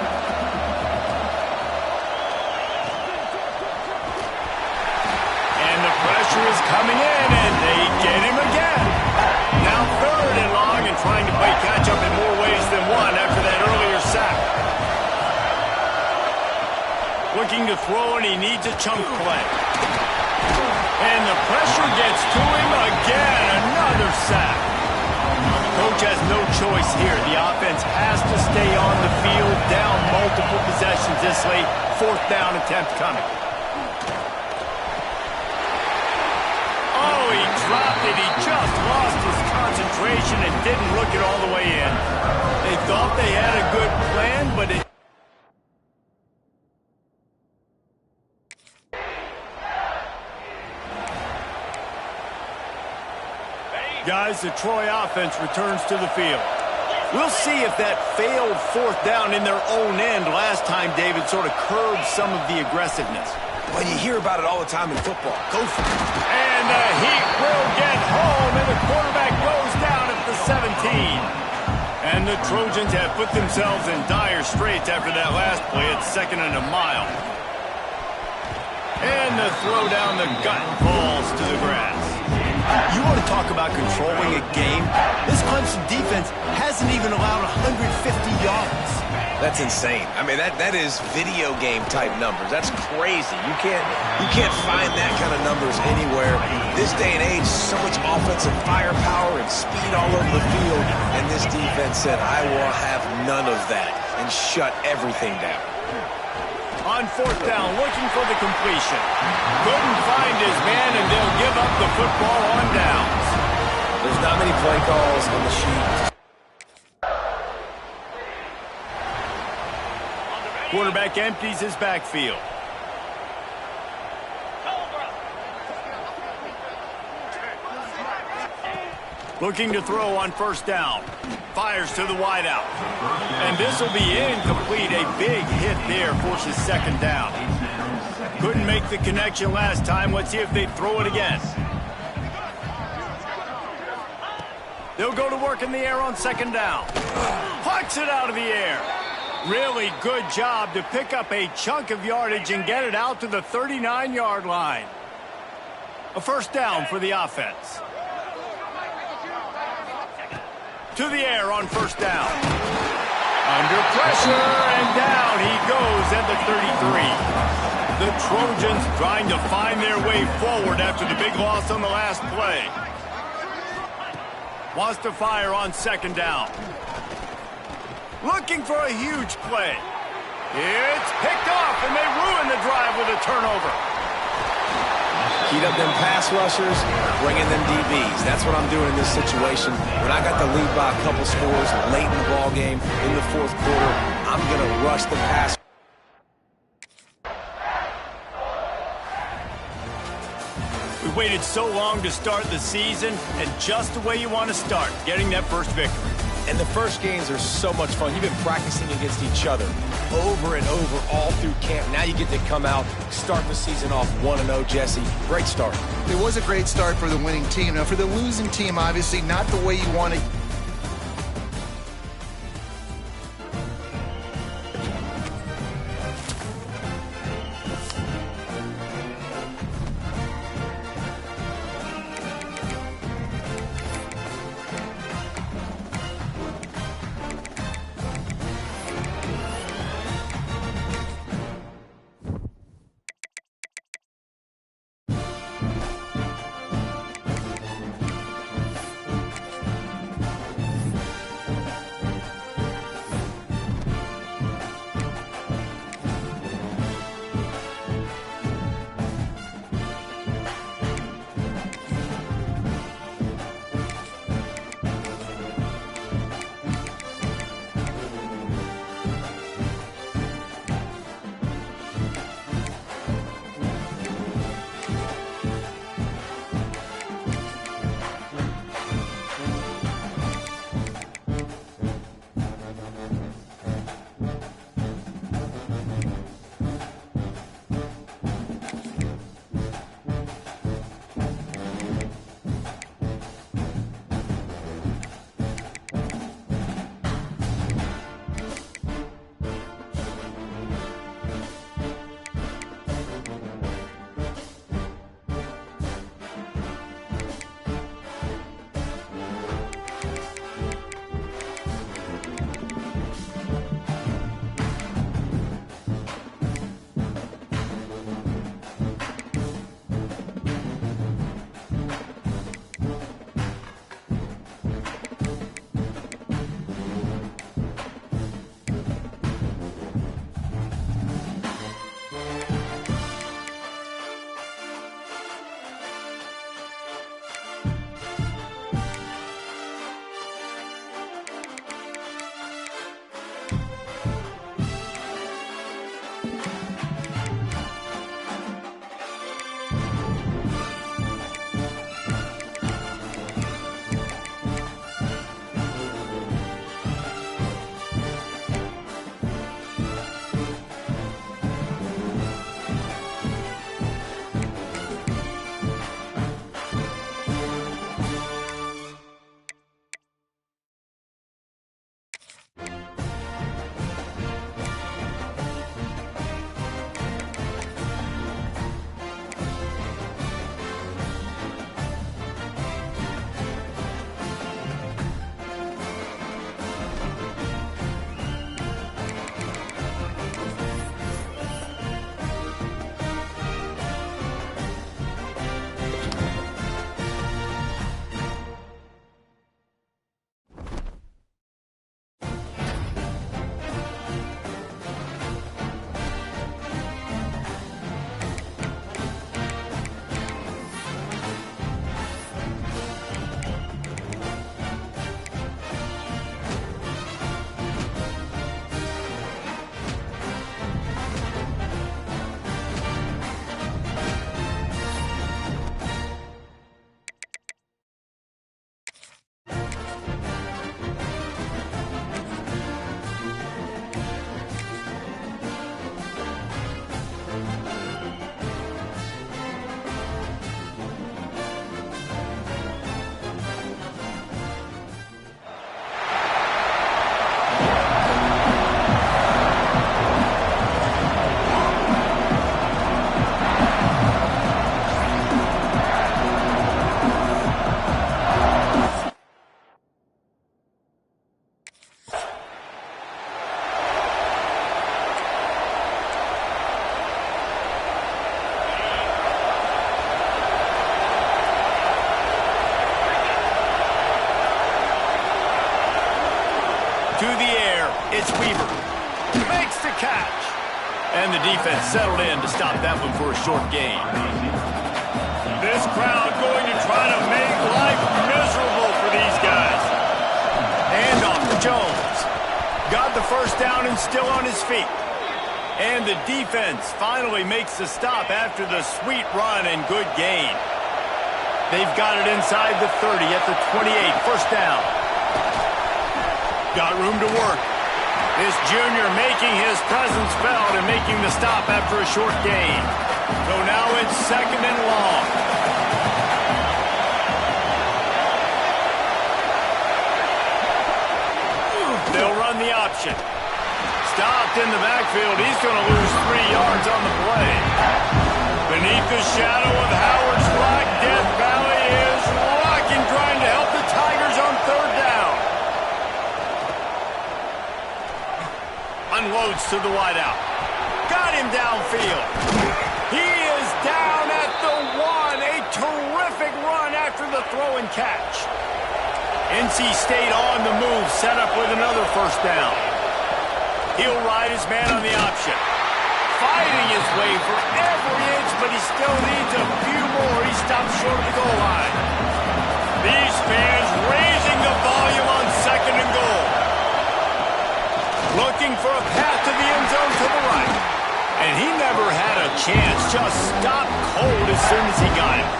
And the pressure is coming in, and they get him again. Now 3rd and long and trying to play catch-up in more ways than one after that earlier sack. Looking to throw, and he needs a chunk play. And the pressure gets to him again. Another sack. Coach has no choice here. The offense has to stay on the field, down multiple possessions this late. 4th down attempt coming. Oh, he dropped it. He just lost his concentration and didn't look it all the way in. They thought they had a good plan, but it... Guys, the Troy offense returns to the field. We'll see if that failed 4th down in their own end last time, David, sort of curbed some of the aggressiveness. Well, you hear about it all the time in football. Go for it. And the Heat will get home, and the quarterback goes down at the 17. And the Trojans have put themselves in dire straits after that last play. It's 2nd and a mile. And the throw down the gut falls to the grass. You want to talk about controlling a game? This Clemson defense hasn't even allowed 150 yards. That's insane. I mean, that is video game type numbers. That's crazy. You can't find that kind of numbers anywhere. This day and age, so much offensive firepower and speed all over the field, and this defense said, I will have none of that, and shut everything down. On 4th down, looking for the completion. Couldn't find his man, and they'll give up the football on downs. There's not many play calls on the sheet. Quarterback empties his backfield. Looking to throw on first down. Fires to the wideout. And this will be incomplete. A big hit there forces second down. Couldn't make the connection last time. Let's see if they throw it again. They'll go to work in the air on second down. Plucks it out of the air. Really good job to pick up a chunk of yardage and get it out to the 39-yard line. A first down for the offense. To the air on first down. Under pressure, and down he goes at the 33. The Trojans trying to find their way forward after the big loss on the last play. Wants to fire on second down. Looking for a huge play. It's picked off, and they ruin the drive with a turnover. Heat up them pass rushers, bring in them DBs. That's what I'm doing in this situation. When I got the lead by a couple scores late in the ball game in the fourth quarter, I'm going to rush the pass. We waited so long to start the season, and just the way you want to start, getting that first victory. And the first games are so much fun. You've been practicing against each other over and over all through camp. Now you get to come out, start the season off 1-0, Jesse. Great start. It was a great start for the winning team. Now, for the losing team, obviously not the way you want to. To the air, it's Weaver. Makes the catch. And the defense settled in to stop that one for a short gain. This crowd going to try to make life miserable for these guys. And off to Jones. Got the first down and still on his feet. And the defense finally makes the stop after the sweet run and good gain. They've got it inside the 30 at the 28, first down. Got room to work. This junior making his presence felt and making the stop after a short gain. So now it's second and long. They'll run the option. Stopped in the backfield. He's going to lose 3 yards on the play. Beneath the shadow of Howard's flag, Death Valley is rocking, trying to help the Tigers on third down. Unloads to the wideout. Got him downfield. He is down at the 1. A terrific run after the throw and catch. NC State on the move, set up with another first down. He'll ride his man on the option. Fighting his way for every inch, but he still needs a few more. He stops short of the goal line. These fans raising the volume on second and goal. Looking for a path to the end zone to the right. And he never had a chance. Just stopped cold as soon as he got it.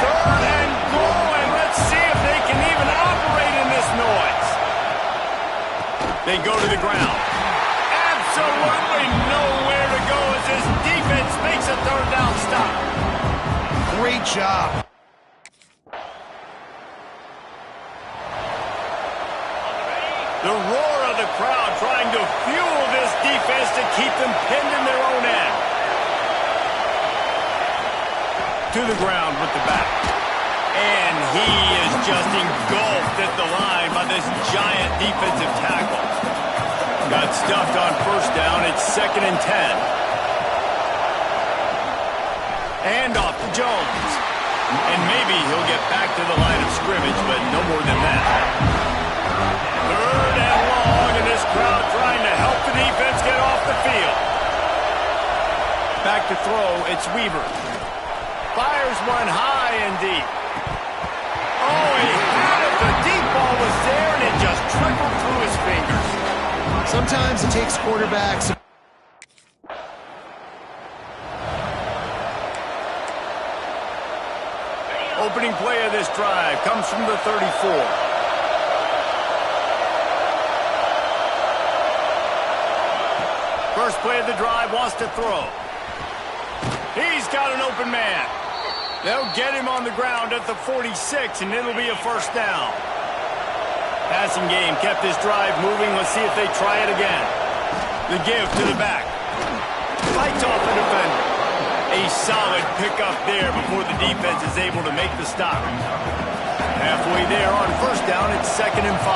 Third and goal, and let's see if they can even operate in this noise. They go to the ground. Absolutely nowhere to go as his defense makes a third down stop. Great job. The roar of the crowd trying to fuel this defense to keep them pinned in their own end. To the ground with the back. And he is just engulfed at the line by this giant defensive tackle. Got stuffed on first down. It's second and 10. And off to Jones. And maybe he'll get back to the line of scrimmage, but no more than that. Third and long, and this crowd trying to help the defense get off the field. Back to throw, it's Weaver. Fires one high and deep. Oh, he had it. The deep ball was there, and it just trickled through his fingers. Sometimes it takes quarterbacks. Opening play of this drive comes from the 34. First play of the drive, wants to throw. He's got an open man. They'll get him on the ground at the 46, and it'll be a first down. Passing game kept this drive moving. Let's see if they try it again. The give to the back. Fights off the defender. A solid pickup there before the defense is able to make the stop. Halfway there on first down, it's second and 5.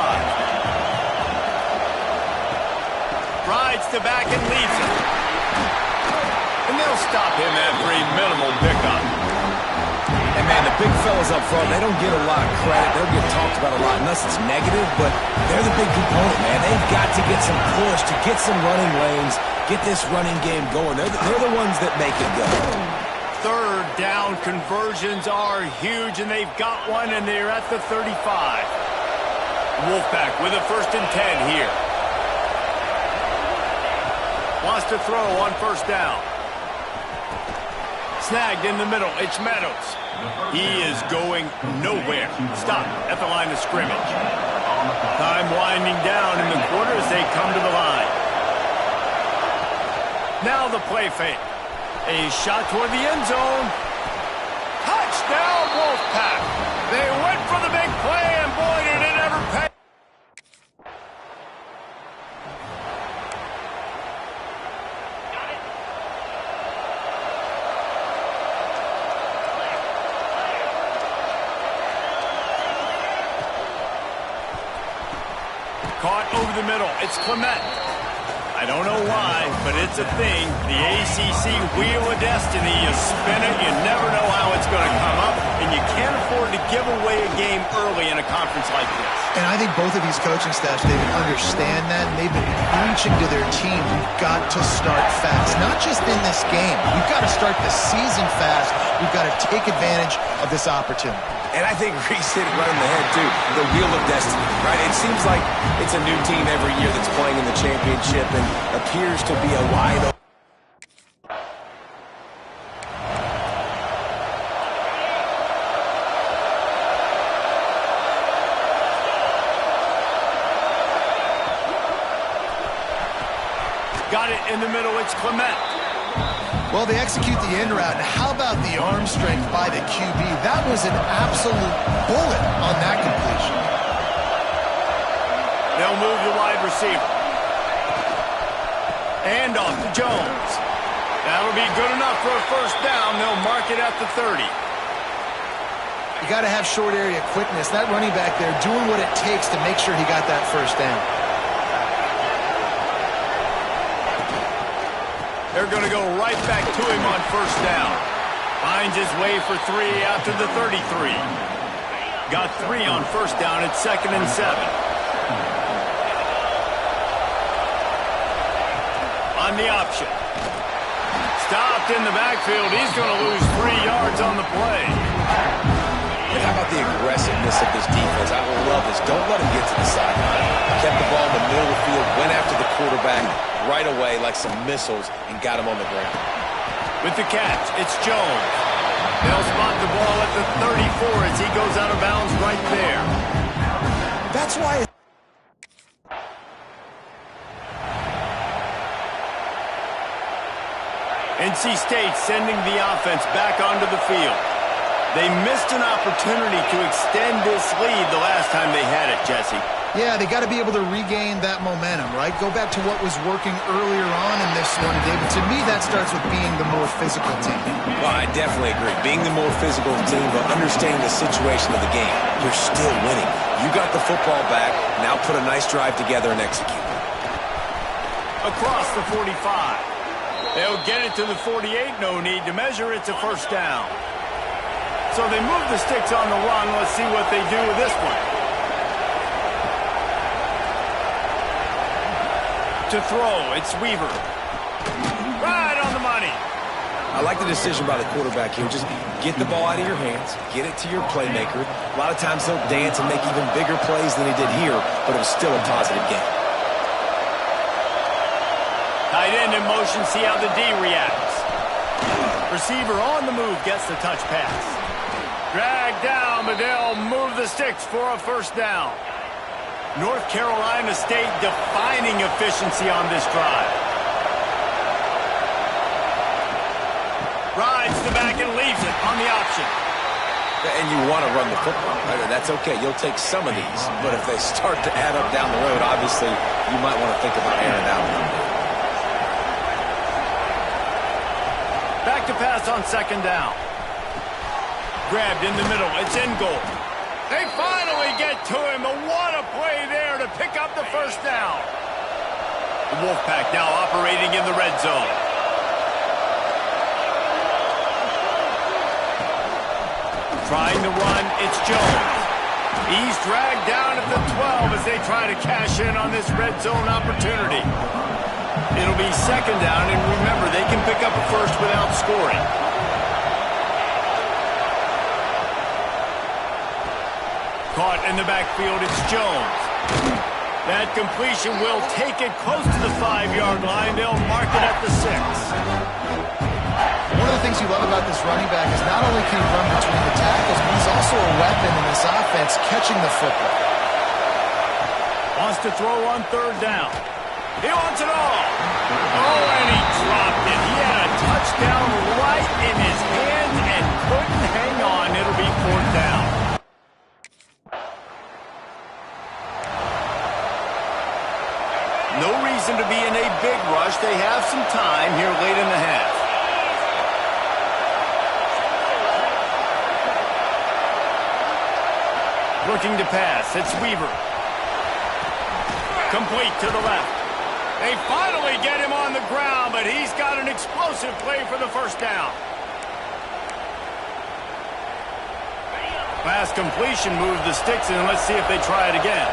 Rides the back and leads him. And they'll stop him after a minimal pickup. And, man, the big fellas up front, they don't get a lot of credit. They don't get talked about a lot unless it's negative, but they're the big component, man. They've got to get some push, to get some running lanes, get this running game going. They're the ones that make it go. Third down conversions are huge, and they've got one, and they're at the 35. Wolfpack with a first and 10 here. Wants to throw on first down. Snagged in the middle. It's Meadows. He is going nowhere. Stop at the line of scrimmage. Time winding down in the quarter as they come to the line. Now the play fake. A shot toward the end zone. Touchdown, Wolfpack. They went for the big play, and boy, did it ever pay. Caught over the middle. It's Clement. I don't know why, but it's a thing. The ACC Wheel of Destiny, you spin it, you never know how it's going to come up, and you can't afford to give away a game early in a conference like this. And I think both of these coaching staffs, David, understand that, and they've been preaching to their team, we've got to start fast. Not just in this game. We've got to start the season fast. We've got to take advantage of this opportunity. And I think Reese hit it right in the head, too. The Wheel of Destiny, right? It seems like it's a new team every year that's playing in the championship and appears to be a wide open. Got it in the middle. It's Clement. Well, they execute the end route, and how about the arm strength by the QB? That was an absolute bullet on that completion. They'll move the wide receiver. And off to Jones. That'll be good enough for a first down. They'll mark it at the 30. You got to have short area quickness. That running back there doing what it takes to make sure he got that first down. They're going to go right back to him on first down. Finds his way for 3 out to the 33. Got 3 on first down at 2nd and 7. On the option. Stopped in the backfield. He's going to lose 3 yards on the play. And how about the aggressiveness of this defense? I love this. Don't let him get to the sideline. Kept the ball in the middle of the field, went after the quarterback right away like some missiles, and got him on the ground. With the catch, it's Jones. They'll spot the ball at the 34 as he goes out of bounds right there. That's why NC State sending the offense back onto the field. They missed an opportunity to extend this lead the last time they had it, Jesse. Yeah, they got to be able to regain that momentum, right? Go back to what was working earlier on in this one, David. To me, that starts with being the more physical team. Well, I definitely agree. Being the more physical team, but understanding the situation of the game. You're still winning. You got the football back. Now put a nice drive together and execute. Across the 45. They'll get it to the 48. No need to measure. It's a first down. So they move the sticks on the run. Let's see what they do with this one. To throw, it's Weaver. Right on the money. I like the decision by the quarterback here. Just get the ball out of your hands, get it to your playmaker. A lot of times he'll dance and make even bigger plays than he did here, but it was still a positive game. Tight end in motion, see how the D reacts. Receiver on the move, gets the touch pass. Dragged down, but they'll move the sticks for a first down. North Carolina State defining efficiency on this drive. Rides the back and leaves it on the option. And you want to run the football, right? That's okay. You'll take some of these. But if they start to add up down the road, obviously, you might want to think about airing out a little bit. Back to pass on second down. Grabbed in the middle. It's in goal. They finally get to him. But what a play there to pick up the first down. The Wolfpack now operating in the red zone. Trying to run, it's Jones. He's dragged down at the 12 as they try to cash in on this red zone opportunity. It'll be second down, and remember, they can pick up a first without scoring. Caught in the backfield, it's Jones. That completion will take it close to the 5-yard line. They'll mark it at the 6. One of the things you love about this running back is not only can he run between the tackles, but he's also a weapon in this offense, catching the football. Wants to throw on third down. He wants it all. Oh, and he dropped it. He had a touchdown right in his hands and couldn't hang on. It'll be fourth down. No reason to be in a big rush. They have some time here late in the half. Looking to pass. It's Weaver. Complete to the left. They finally get him on the ground, but he's got an explosive play for the first down. Pass completion moves the sticks, and let's see if they try it again.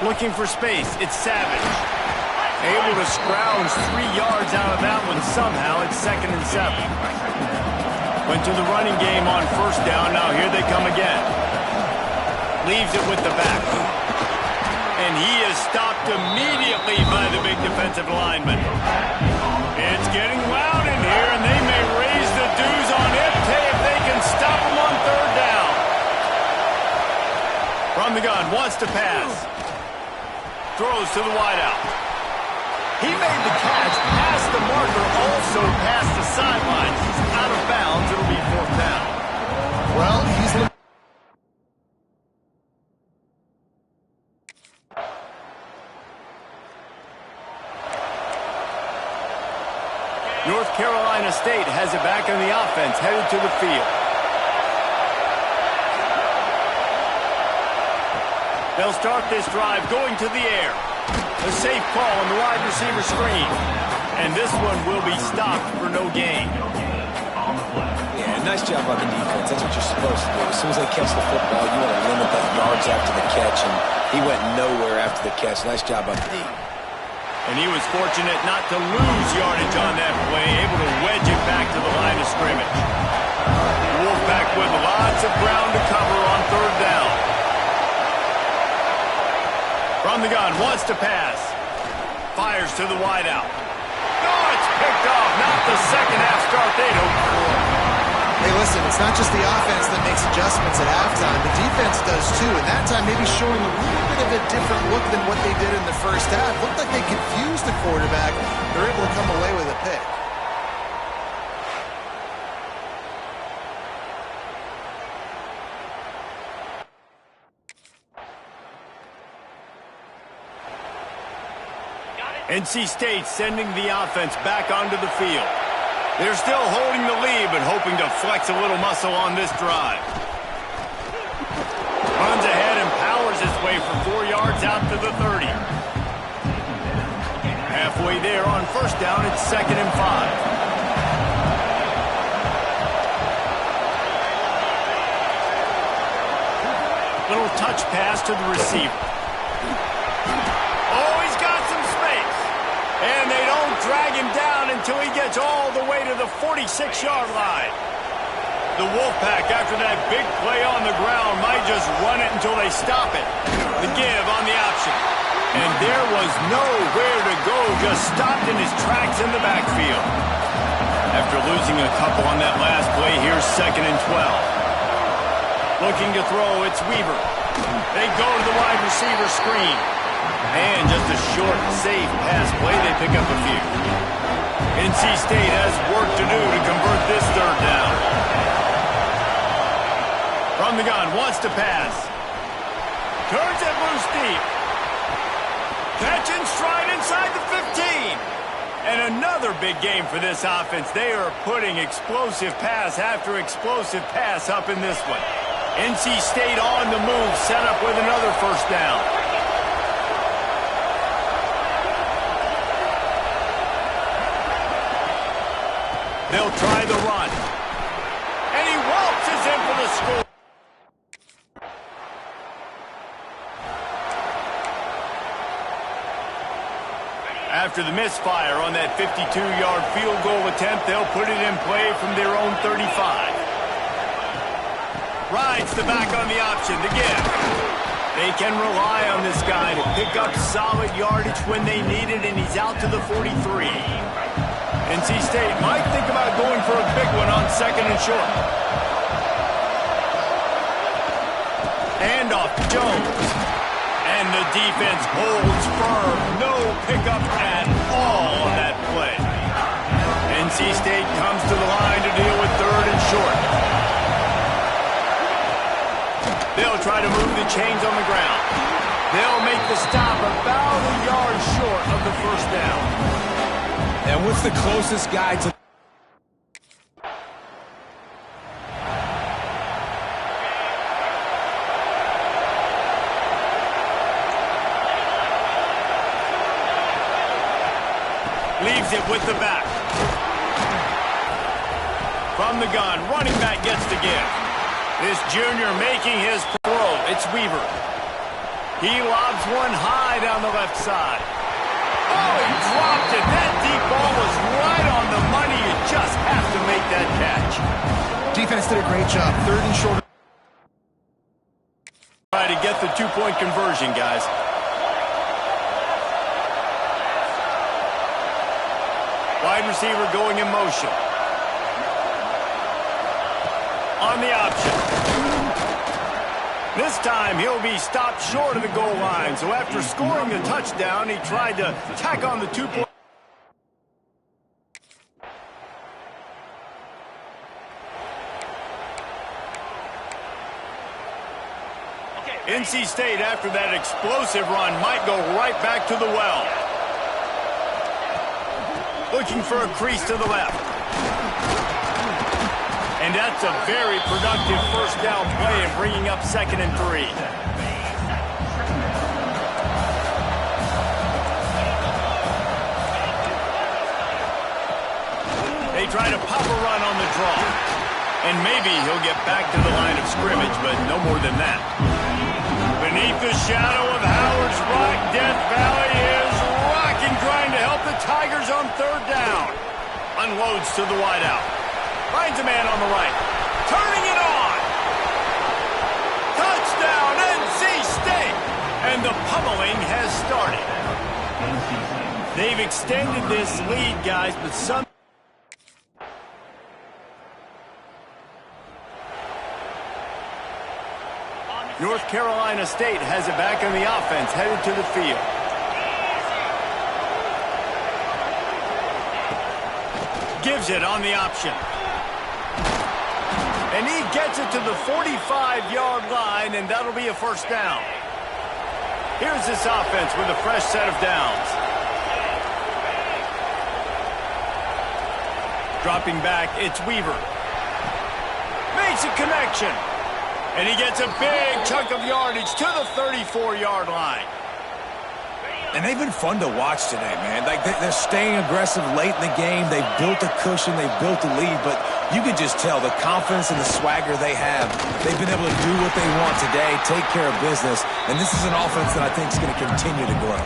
Looking for space, it's Savage. Able to scrounge 3 yards out of that one somehow. It's 2nd and 7. Went to the running game on first down. Now here they come again. Leaves it with the back. And he is stopped immediately by the big defensive lineman. It's getting loud in here, and they may raise the dues on Iptay if they can stop him on 3rd down. From the gun, wants to pass. Throws to the wideout. He made the catch past the marker, also past the sideline. He's out of bounds. It'll be 4th down. Well, he's looking. North Carolina State has it back on the offense, headed to the field. They'll start this drive going to the air. A safe call on the wide receiver screen. And this one will be stopped for no gain. Yeah, nice job on the defense. That's what you're supposed to do. As soon as they catch the football, you want to limit that yards after the catch, and he went nowhere after the catch. Nice job on the D. And he was fortunate not to lose yardage on that play, able to wedge it back to the line of scrimmage. Wolfpack with lots of ground to cover on 3rd down. From the gun, wants to pass. Fires to the wideout. Oh, it's picked off. Not the second half start they'd hoped for. Hey, listen, it's not just the offense that makes adjustments at halftime. The defense does too, and that time maybe showing a little bit of a different look than what they did in the first half. Looked like they confused the quarterback. They're able to come away with a pick. NC State sending the offense back onto the field. They're still holding the lead, but hoping to flex a little muscle on this drive. Runs ahead and powers his way for 4 yards out to the 30. Halfway there on first down, it's 2nd and 5. Little touch pass to the receiver. Oh, he's got some space. And they don't drag him down until he gets all the way to the 46-yard line. The Wolfpack, after that big play on the ground, might just run it until they stop it. The give on the option. And there was nowhere to go, just stopped in his tracks in the backfield. After losing a couple on that last play, here's 2nd and 12. Looking to throw, it's Weaver. They go to the wide receiver screen. And just a short, safe pass play, they pick up a few. NC State has work to do to convert this 3rd down. From the gun, wants to pass. Turns it loose deep. Catch in stride inside the 15. And another big game for this offense. They are putting explosive pass after explosive pass up in this one. NC State on the move, set up with another first down. They'll try the run. And he waltzes in for the score. After the misfire on that 52-yard field goal attempt, they'll put it in play from their own 35. Rides the back on the option to give. They can rely on this guy to pick up solid yardage when they need it, and he's out to the 43. NC State might think about going for a big one on 2nd and short. Handoff to Jones. And the defense holds firm. No pickup at all on that play. NC State comes to the line to deal with 3rd and short. They'll try to move the chains on the ground. They'll make the stop about a yard short of the first down. And what's the closest guy to... Finds it with the back. From the gun, running back gets the give. This junior making his throw. It's Weaver. He lobs one high down the left side. Oh, he dropped it. That deep ball was right on the money. You just have to make that catch. Defense did a great job. 3rd and short. Try to get the two-point conversion, guys. Wide receiver going in motion. On the option. This time he'll be stopped short of the goal line. So after scoring the touchdown, he tried to tack on the 2-point. NC State, after that explosive run, might go right back to the well. Looking for a crease to the left. And that's a very productive first down play and bringing up 2nd and 3. They try to pop a run on the draw. And maybe he'll get back to the line of scrimmage, but no more than that. Beneath the shadow of Howard's Rock, Death Valley is rocking, trying to help the Tigers on 3rd down. Unloads to the wideout. Finds a man on the right. Turning it on. Touchdown, NC State. And the pummeling has started. They've extended this lead, guys, but some... North Carolina State has it back in the offense, headed to the field. Gives it on the option. And he gets it to the 45-yard line, and that'll be a first down. Here's this offense with a fresh set of downs. Dropping back, it's Weaver. Makes a connection. And he gets a big chunk of yardage to the 34-yard line. And they've been fun to watch today, man. Like, they're staying aggressive late in the game. They've built a cushion. They've built a lead. But you can just tell the confidence and the swagger they have. They've been able to do what they want today, take care of business. And this is an offense that I think is going to continue to grow.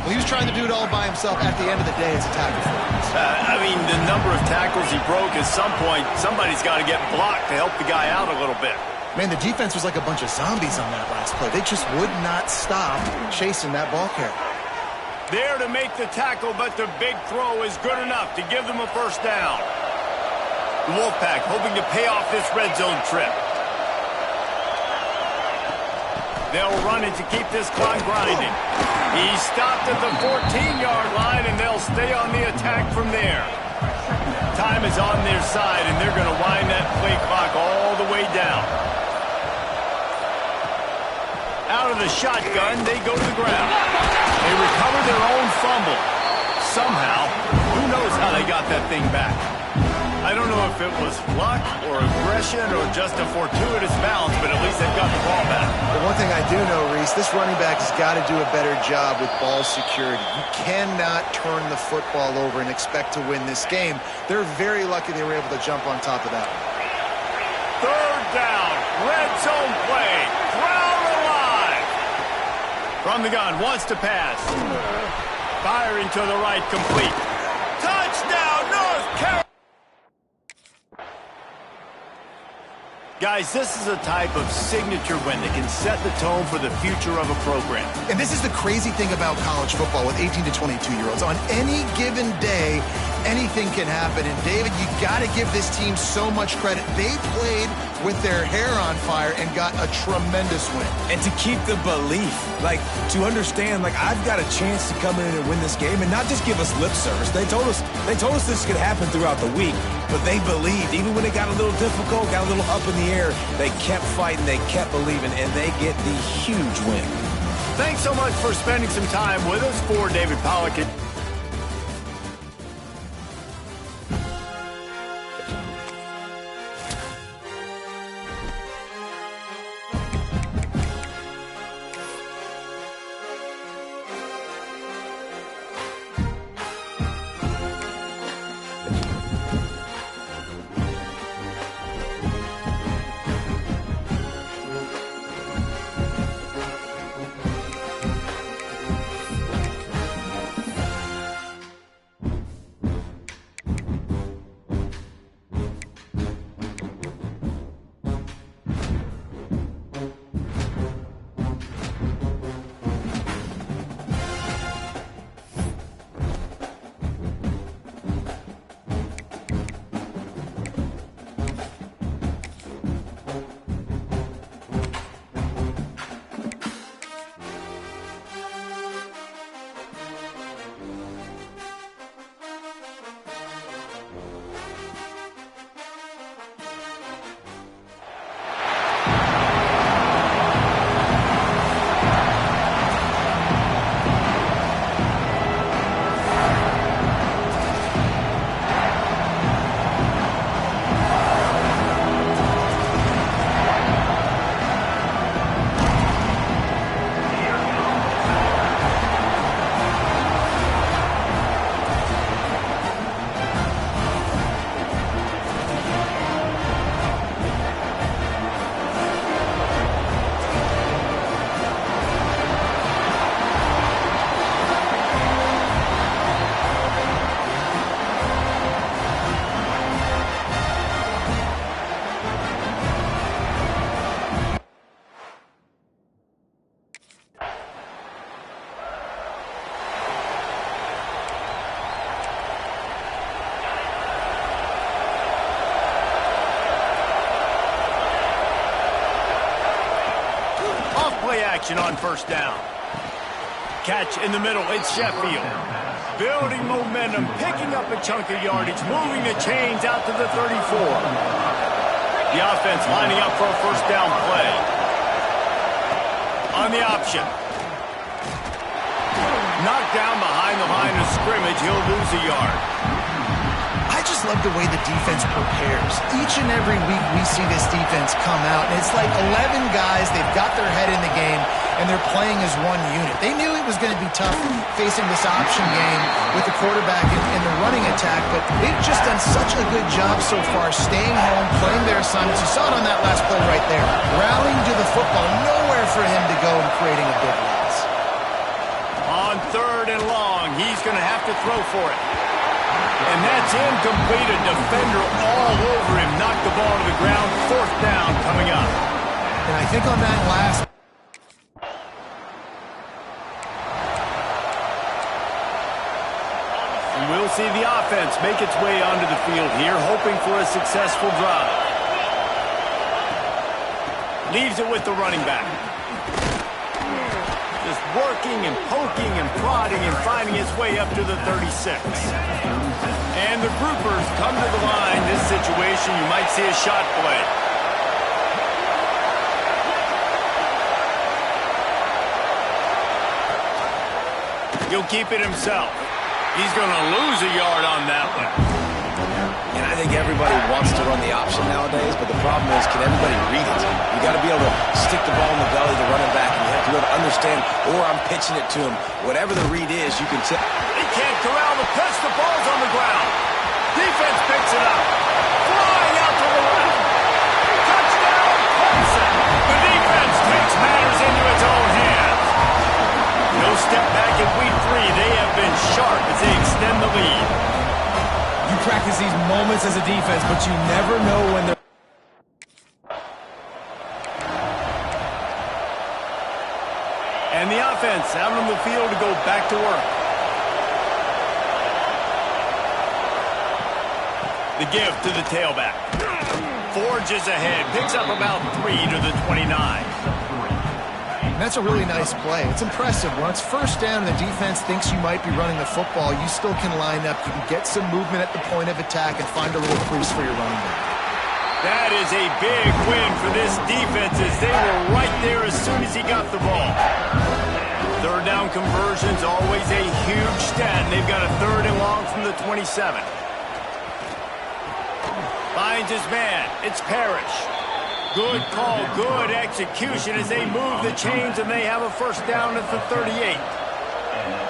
Well, he was trying to do it all by himself. At the end of the day, it's a tackle for him. I mean, the number of tackles he broke, at some point, somebody's got to get blocked to help the guy out a little bit. Man, the defense was like a bunch of zombies on that last play. They just would not stop chasing that ball carrier. There to make the tackle, but the big throw is good enough to give them a first down. The Wolfpack hoping to pay off this red zone trip. They'll run it to keep this clock grinding. He stopped at the 14-yard line, and they'll stay on the attack from there. Time is on their side, and they're going to wind that play clock all the way down. Out of the shotgun, they go to the ground. They recover their own fumble. Somehow, who knows how they got that thing back. I don't know if it was luck or aggression or just a fortuitous bounce, but at least they've got the ball back. The one thing I do know, Reese, this running back has got to do a better job with ball security. You cannot turn the football over and expect to win this game. They're very lucky they were able to jump on top of that. 3rd down, red zone play, crowd alive. From the gun, wants to pass. Firing to the right, complete. Touchdown, North Carolina. Guys, this is a type of signature win that can set the tone for the future of a program. And this is the crazy thing about college football with 18 to 22-year-olds. On any given day, anything can happen. And, David, you got to give this team so much credit. They played with their hair on fire and got a tremendous win. And to keep the belief, like, to understand, like, I've got a chance to come in and win this game and not just give us lip service. They told us this could happen throughout the week, but they believed. Even when it got a little difficult, got a little up in the air, they kept fighting, they kept believing, and they get the huge win. Thanks so much for spending some time with us. For David Pollack. play action on first down. Catch in the middle. It's Sheffield. Building momentum, picking up a chunk of yardage, moving the chains out to the 34. The offense lining up for a first down play. On the option. Knocked down behind the line of scrimmage. He'll lose a yard. I just love the way the defense prepares. Each and every week we see this defense come out, and it's like 11 guys. They've got their head in the game, and they're playing as one unit. They knew it was going to be tough facing this option game with the quarterback and the running attack, but they've just done such a good job so far staying home, playing their assignments. You saw it on that last play right there. Rallying to the football, nowhere for him to go and creating a big loss. On third and long, he's going to have to throw for it. And that's incomplete. A defender all over him. Knocked the ball to the ground. Fourth down coming up. And I think on that last... And we'll see the offense make its way onto the field here, hoping for a successful drive. Leaves it with the running back. Just working and poking and prodding and finding his way up to the 36. And the groupers come to the line. This situation, you might see a shot play. He'll keep it himself. He's going to lose a yard on that one. And I think everybody wants to run the option nowadays, but the problem is, can everybody read it? You got to be able to stick the ball in the belly of the running back, and you have to be able to understand, or I'm pitching it to him. Whatever the read is, you can tell. He can't corral the pitch. The ball's on the ground. Defense picks it up. Flying out to the left. Touchdown, Clemson. The defense takes matters into its own hands. No step back in week 3. They have been sharp as they extend the lead. You practice these moments as a defense, but you never know when they're... And the offense out on the field to go back to work. The give to the tailback. Forges ahead. Picks up about 3 to the 29. And that's a really nice play. It's impressive. When it's first down and the defense thinks you might be running the football, you still can line up. You can get some movement at the point of attack and find a little crease for your running back. That is a big win for this defense as they were right there as soon as he got the ball. Third down conversion's always a huge stat. They've got a third and long from the 27. Finds his man. It's Parrish. Good call, good execution as they move the chains and they have a first down at the 38.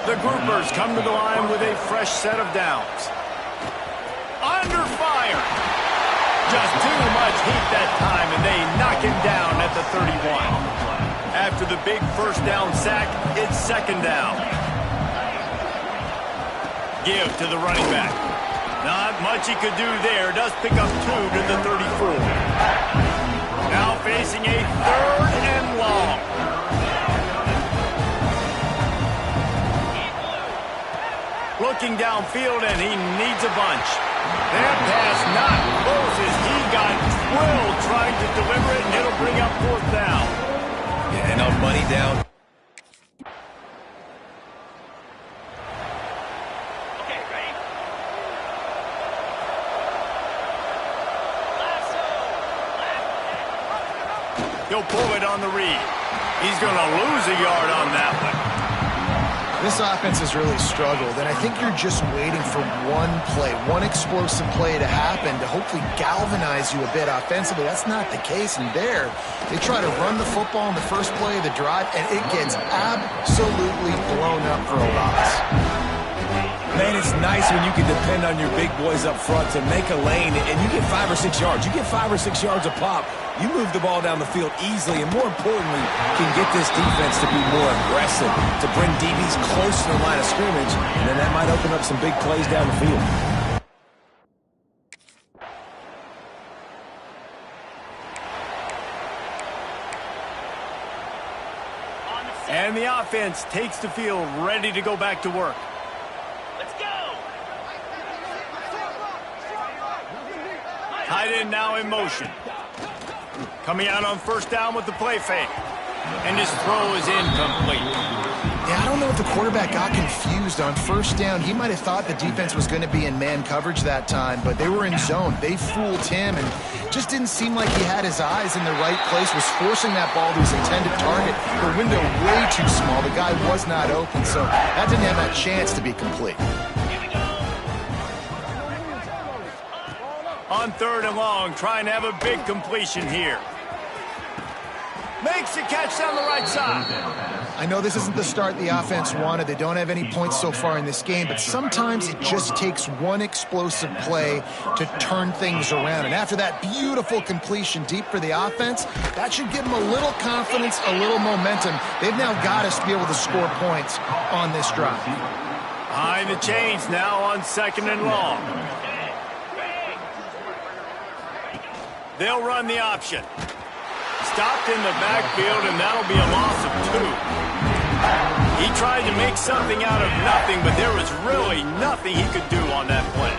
The groupers come to the line with a fresh set of downs. Under fire. Just too much heat that time and they knock him down at the 31. After the big first down sack, it's second down. Give to the running back. Not much he could do there. Does pick up 2 to the 34. Now facing a third and long. Looking downfield, and he needs a bunch. That pass not close as he got drilled trying to deliver it, and it'll bring up fourth down. Yeah, and on money down. He'll pull it on the read. He's going to lose a yard on that one. This offense has really struggled, and I think you're just waiting for one play, one explosive play to happen to hopefully galvanize you a bit offensively. That's not the case, and there, they try to run the football in the first play of the drive, and it gets absolutely blown up for a loss. Man, it's nice when you can depend on your big boys up front to make a lane, and you get 5 or 6 yards. You get 5 or 6 yards a pop. You move the ball down the field easily, and more importantly, can get this defense to be more aggressive, to bring DBs close to the line of scrimmage, and then that might open up some big plays down the field. And the offense takes the field, ready to go back to work. Tight end now in motion. Coming out on first down with the play fake. And his throw is incomplete. Yeah, I don't know if the quarterback got confused on first down. He might have thought the defense was going to be in man coverage that time, but they were in zone. They fooled him and just didn't seem like he had his eyes in the right place, was forcing that ball to his intended target. The window way too small. The guy was not open, so that didn't have that chance to be complete. On 3rd and long, trying to have a big completion here. Makes the catch down the right side. I know this isn't the start the offense wanted. They don't have any points so far in this game, but sometimes it just takes one explosive play to turn things around. And after that beautiful completion deep for the offense, that should give them a little confidence, a little momentum. They've now got us to be able to score points on this drive. Behind the chains now on 2nd and long. They'll run the option. Stopped in the backfield, and that'll be a loss of 2. He tried to make something out of nothing, but there was really nothing he could do on that play.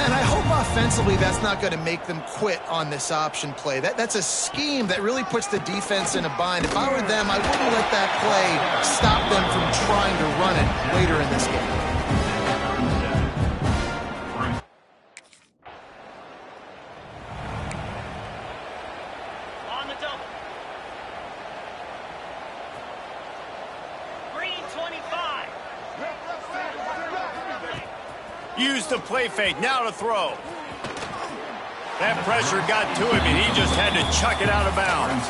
And I hope offensively that's not going to make them quit on this option play. That's a scheme that really puts the defense in a bind. If I were them, I wouldn't let that play stop them from trying to run it later in this game. Use the play fake, now to throw. That pressure got to him, and he just had to chuck it out of bounds.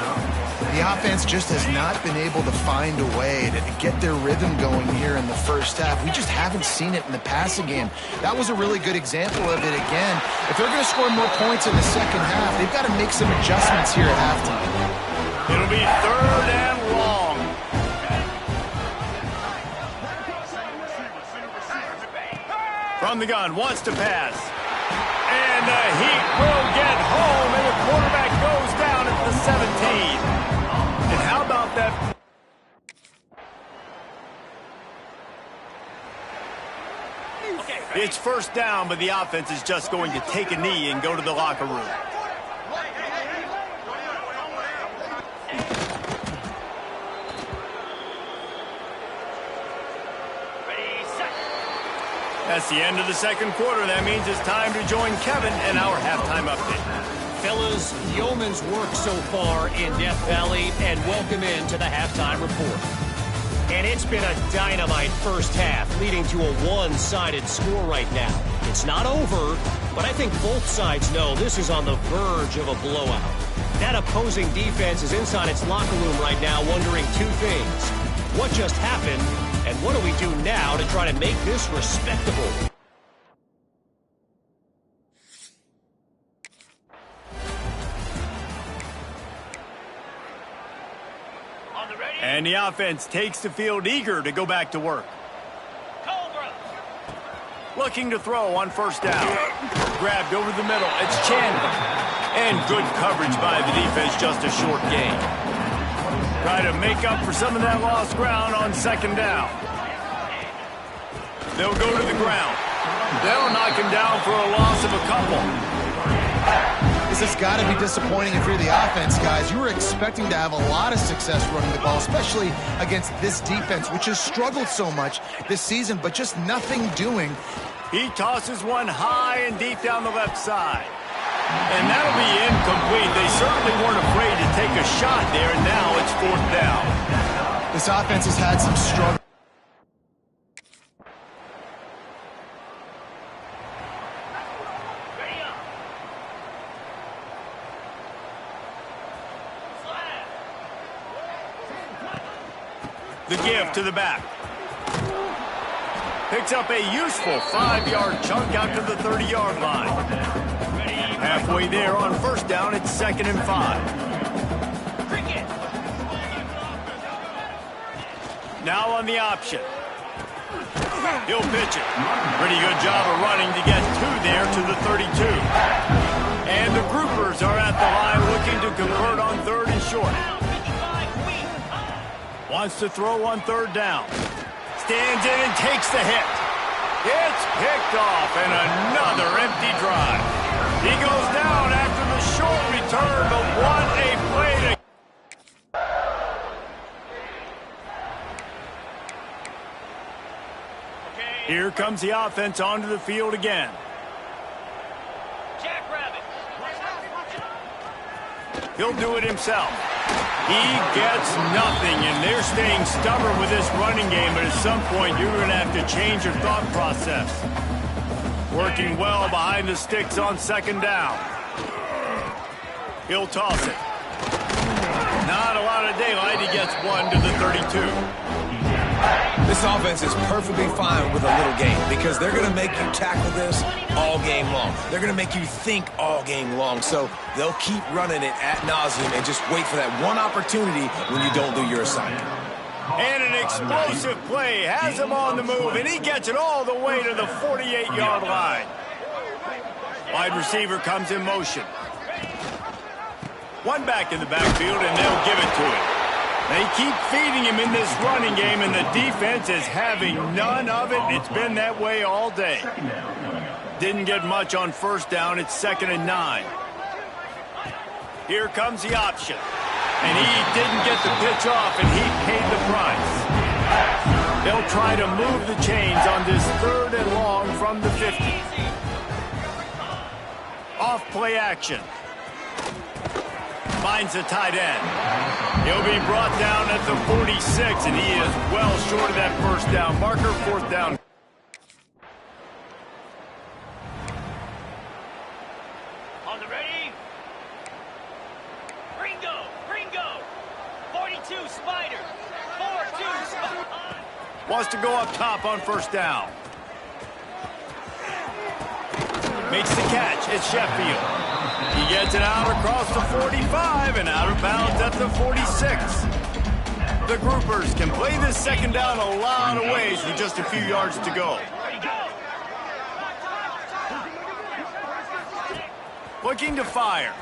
The offense just has not been able to find a way to get their rhythm going here in the first half. We just haven't seen it in the passing game. That was a really good example of it again. If they're going to score more points in the second half, they've got to make some adjustments here at halftime. It'll be 3rd and long. From the gun, wants to pass. And the Heat will get home, and the quarterback goes down at the 17. And how about that? It's 1st down, but the offense is just going to take a knee and go to the locker room. That's the end of the 2nd quarter. That means it's time to join Kevin and our halftime update. Fellas, yeoman's work so far in Death Valley, and welcome into the halftime report. And it's been a dynamite first half, leading to a one-sided score right now. It's not over, but I think both sides know this is on the verge of a blowout. That opposing defense is inside its locker room right now wondering 2 things. What just happened? And what do we do now to try to make this respectable? And the offense takes the field eager to go back to work. Looking to throw on 1st down. Grabbed over the middle. It's Chandler. And good coverage by the defense, just a short gain. Try to make up for some of that lost ground on 2nd down. They'll go to the ground. They'll knock him down for a loss of a couple. This has got to be disappointing if you're the offense, guys. You were expecting to have a lot of success running the ball, especially against this defense, which has struggled so much this season, but just nothing doing. He tosses one high and deep down the left side. And that'll be incomplete. They certainly weren't afraid to take a shot there, and now it's 4th down. This offense has had some struggle. The give to the back. Picks up a useful 5-yard chunk out to the 30-yard line. Halfway there on 1st down, it's 2nd and 5. Now on the option. He'll pitch it. Pretty good job of running to get 2 there to the 32. And the groupers are at the line looking to convert on 3rd and short. Wants to throw on 3rd down. Stands in and takes the hit. It's picked off, and another empty drive. He goes down after the short return, but what a play to... Here comes the offense onto the field again. He'll do it himself. He gets nothing, and they're staying stubborn with this running game, but at some point you're going to have to change your thought process. Working well behind the sticks on second down. He'll toss it. Not a lot of daylight. He gets one to the 32. This offense is perfectly fine with a little game because they're going to make you tackle this all game long. They're going to make you think all game long. So they'll keep running it ad nauseum and just wait for that one opportunity when you don't do your assignment. And an explosive play has him on the move, and he gets it all the way to the 48-yard line. Wide receiver comes in motion. One back in the backfield, and they'll give it to him. They keep feeding him in this running game, and the defense is having none of it. It's been that way all day. Didn't get much on first down. It's 2nd and 9. Here comes the option. And he didn't get the pitch off, and he paid the price. They'll try to move the chains on this 3rd and long from the 50. Off play action. Finds the tight end. He'll be brought down at the 46, and he is well short of that first down marker. 4th down. On the ready. Ringo. 42 Spider. 4-2 Spider. Wants to go up top on first down. Makes the catch. It's Sheffield. He gets it out across the 45 and out of bounds at the 46. The groupers can play this second down a lot of ways with just a few yards to go. Looking to fire.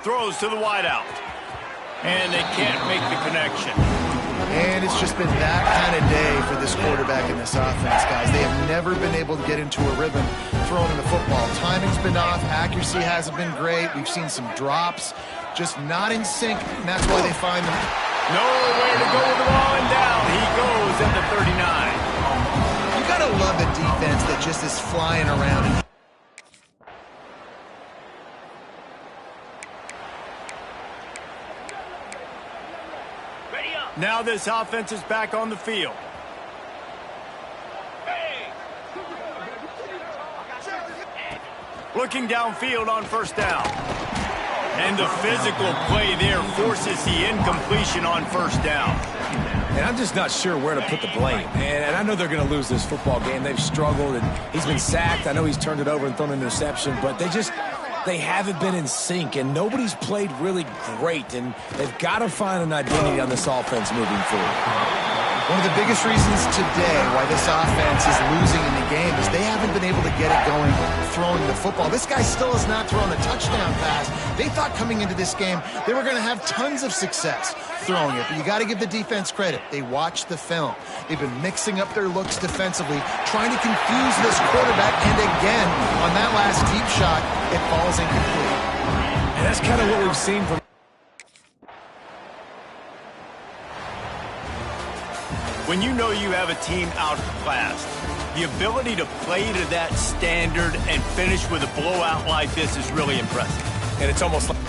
Throws to the wideout. And they can't make the connection. And it's just been that kind of day for this quarterback in this offense, guys. They have never been able to get into a rhythm throwing the football. Timing's been off. Accuracy hasn't been great. We've seen some drops. Just not in sync, and that's why they find them. Nowhere to go with the ball, and down he goes at the 39. You got to love a defense that just is flying around. Now this offense is back on the field. Looking downfield on first down. And the physical play there forces the incompletion on first down. And I'm just not sure where to put the blame. And I know they're going to lose this football game. They've struggled, and he's been sacked. I know he's turned it over and thrown an interception, but they haven't been in sync, and nobody's played really great, and they've got to find an identity on this offense moving forward. One of the biggest reasons today why this offense is losing in the game is they haven't been able to get it going throwing the football. This guy still has not thrown a touchdown pass. They thought coming into this game they were going to have tons of success throwing it, but you got to give the defense credit. They watched the film. They've been mixing up their looks defensively, trying to confuse this quarterback, and again, on that last deep shot, it falls incomplete. And that's kind of what we've seen from when you know you have a team outclassed, the ability to play to that standard and finish with a blowout like this is really impressive. and it's almost like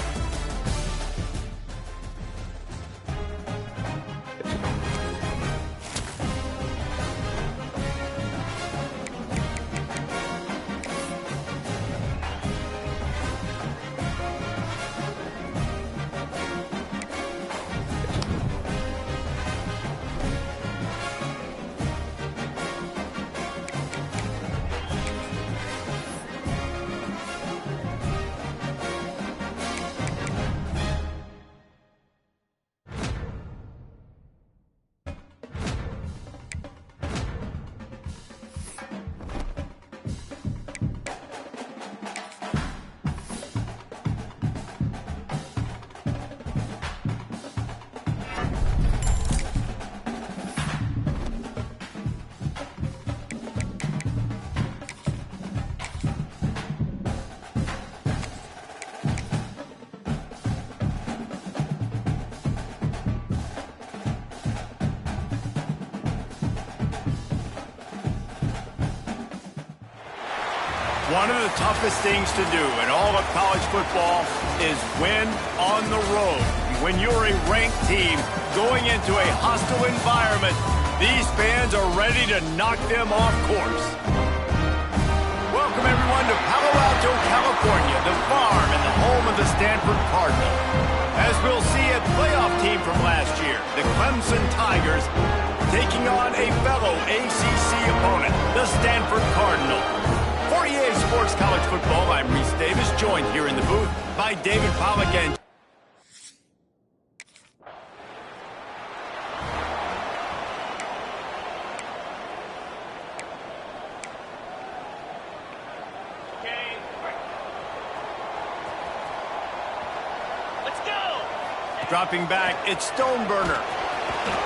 One of the toughest things to do in all of college football is win on the road. When you're a ranked team going into a hostile environment, these fans are ready to knock them off course. Welcome, everyone, to Palo Alto, California, the farm and the home of the Stanford Cardinal. As we'll see, a playoff team from last year, the Clemson Tigers, taking on a fellow ACC opponent, the Stanford Cardinal. For EA Sports College Football, I'm Reese Davis, joined here in the booth by David Pollack and dropping back, it's Stoneburner.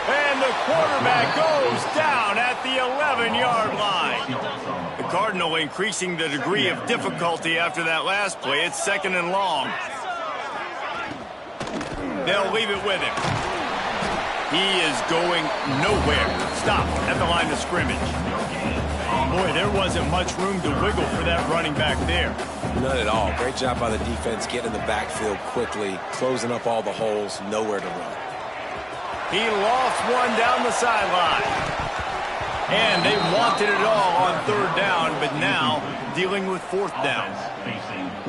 And the quarterback goes down at the 11-yard line. The Cardinal increasing the degree of difficulty after that last play. It's 2nd and long. They'll leave it with him. He is going nowhere. Stop at the line of scrimmage. Boy, there wasn't much room to wiggle for that running back there. None at all. Great job by the defense getting in the backfield quickly, closing up all the holes, nowhere to run. He lost one down the sideline. And they wanted it all on 3rd down, but now dealing with 4th down.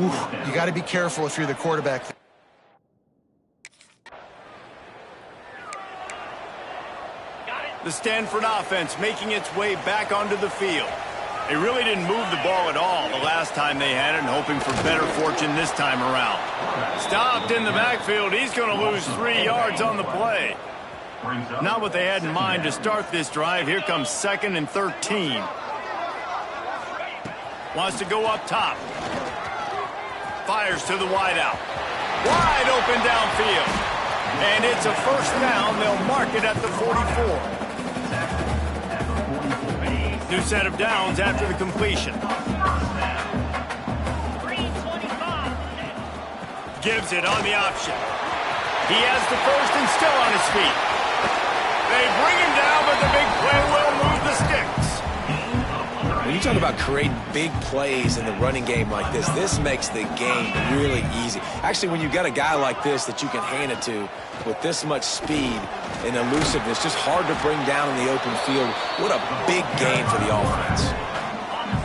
Oof, you got to be careful if you're the quarterback. The Stanford offense making its way back onto the field. They really didn't move the ball at all the last time they had it, and hoping for better fortune this time around. Stopped in the backfield. He's going to lose 3 yards on the play. Not what they had in mind to start this drive. Here comes 2nd and 13. Wants to go up top. Fires to the wideout. Wide open downfield. And it's a 1st down. They'll mark it at the 44. New set of downs after the completion. Gives it on the option. He has the 1st and still on his feet. They bring him down, but the big play will move the sticks. When you talk about creating big plays in the running game like this makes the game really easy. Actually, when you've got a guy like this that you can hand it to with this much speed and elusiveness, just hard to bring down in the open field. What a big game for the offense.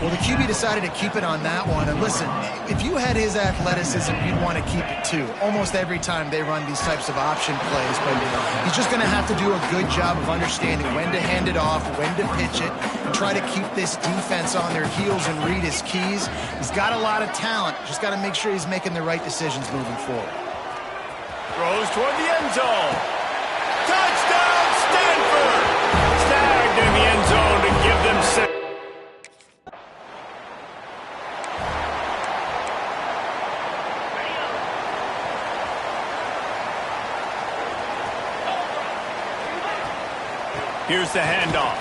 Well, the QB decided to keep it on that one. And listen, if you had his athleticism, you'd want to keep it too. Almost every time they run these types of option plays. But he's just going to have to do a good job of understanding when to hand it off, when to pitch it, and try to keep this defense on their heels and read his keys. He's got a lot of talent. Just got to make sure he's making the right decisions moving forward. Throws toward the end zone. Touchdown, Stanford! Snagged in the end zone to give them 6. Here's the handoff.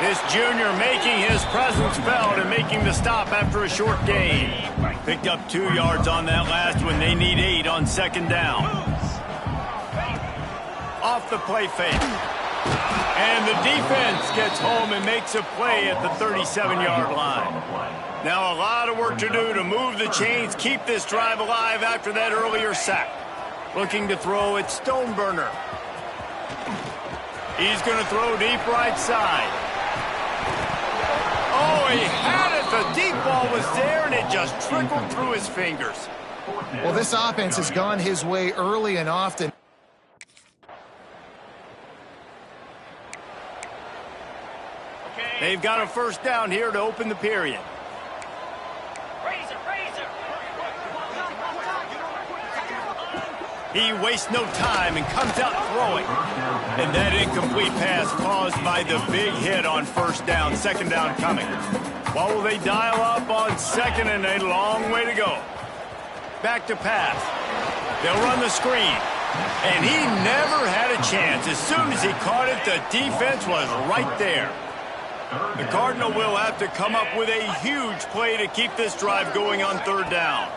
This junior making his presence felt and making the stop after a short gain. Picked up 2 yards on that last one. They need 8 on 2nd down. Off the play fake. And the defense gets home and makes a play at the 37-yard line. Now a lot of work to do to move the chains, keep this drive alive after that earlier sack. Looking to throw it, Stoneburner. He's going to throw deep right side. Oh, he had it. The deep ball was there, and it just trickled through his fingers. Well, this offense has gone his way early and often. They've got a 1st down here to open the period. He wastes no time and comes out throwing. And that incomplete pass caused by the big hit on 1st down, 2nd down coming. What will they dial up on 2nd and a long way to go? Back to pass. They'll run the screen. And he never had a chance. As soon as he caught it, the defense was right there. The Cardinal will have to come up with a huge play to keep this drive going on 3rd down.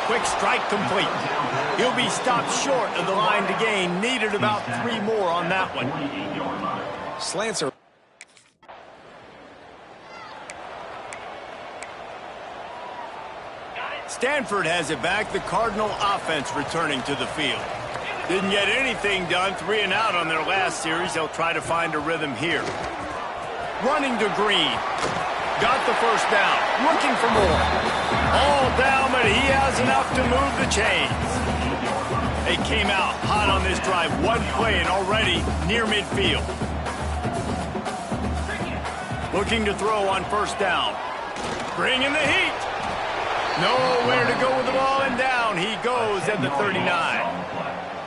Quick strike complete. He'll be stopped short of the line to gain. Needed about 3 more on that one. Slants are Stanford has it back. The Cardinal offense returning to the field. Didn't get anything done. 3 and out on their last series. They'll try to find a rhythm here. Running to Green. Got the first down. Looking for more. All down, but he has enough to move the chains. They came out hot on this drive. One play and already near midfield. Looking to throw on first down. Bringing the heat. Nowhere to go with the ball, and down he goes at the 39.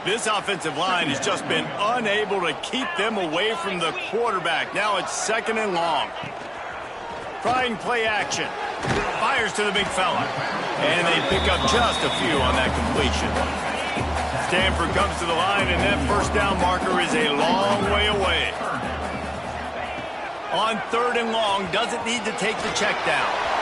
This offensive line has just been unable to keep them away from the quarterback. Now it's 2nd and long. Trying play action. Fires to the big fella. And they pick up just a few on that completion. Stanford comes to the line, and that first down marker is a long way away. On 3rd and long, doesn't need to take the check down.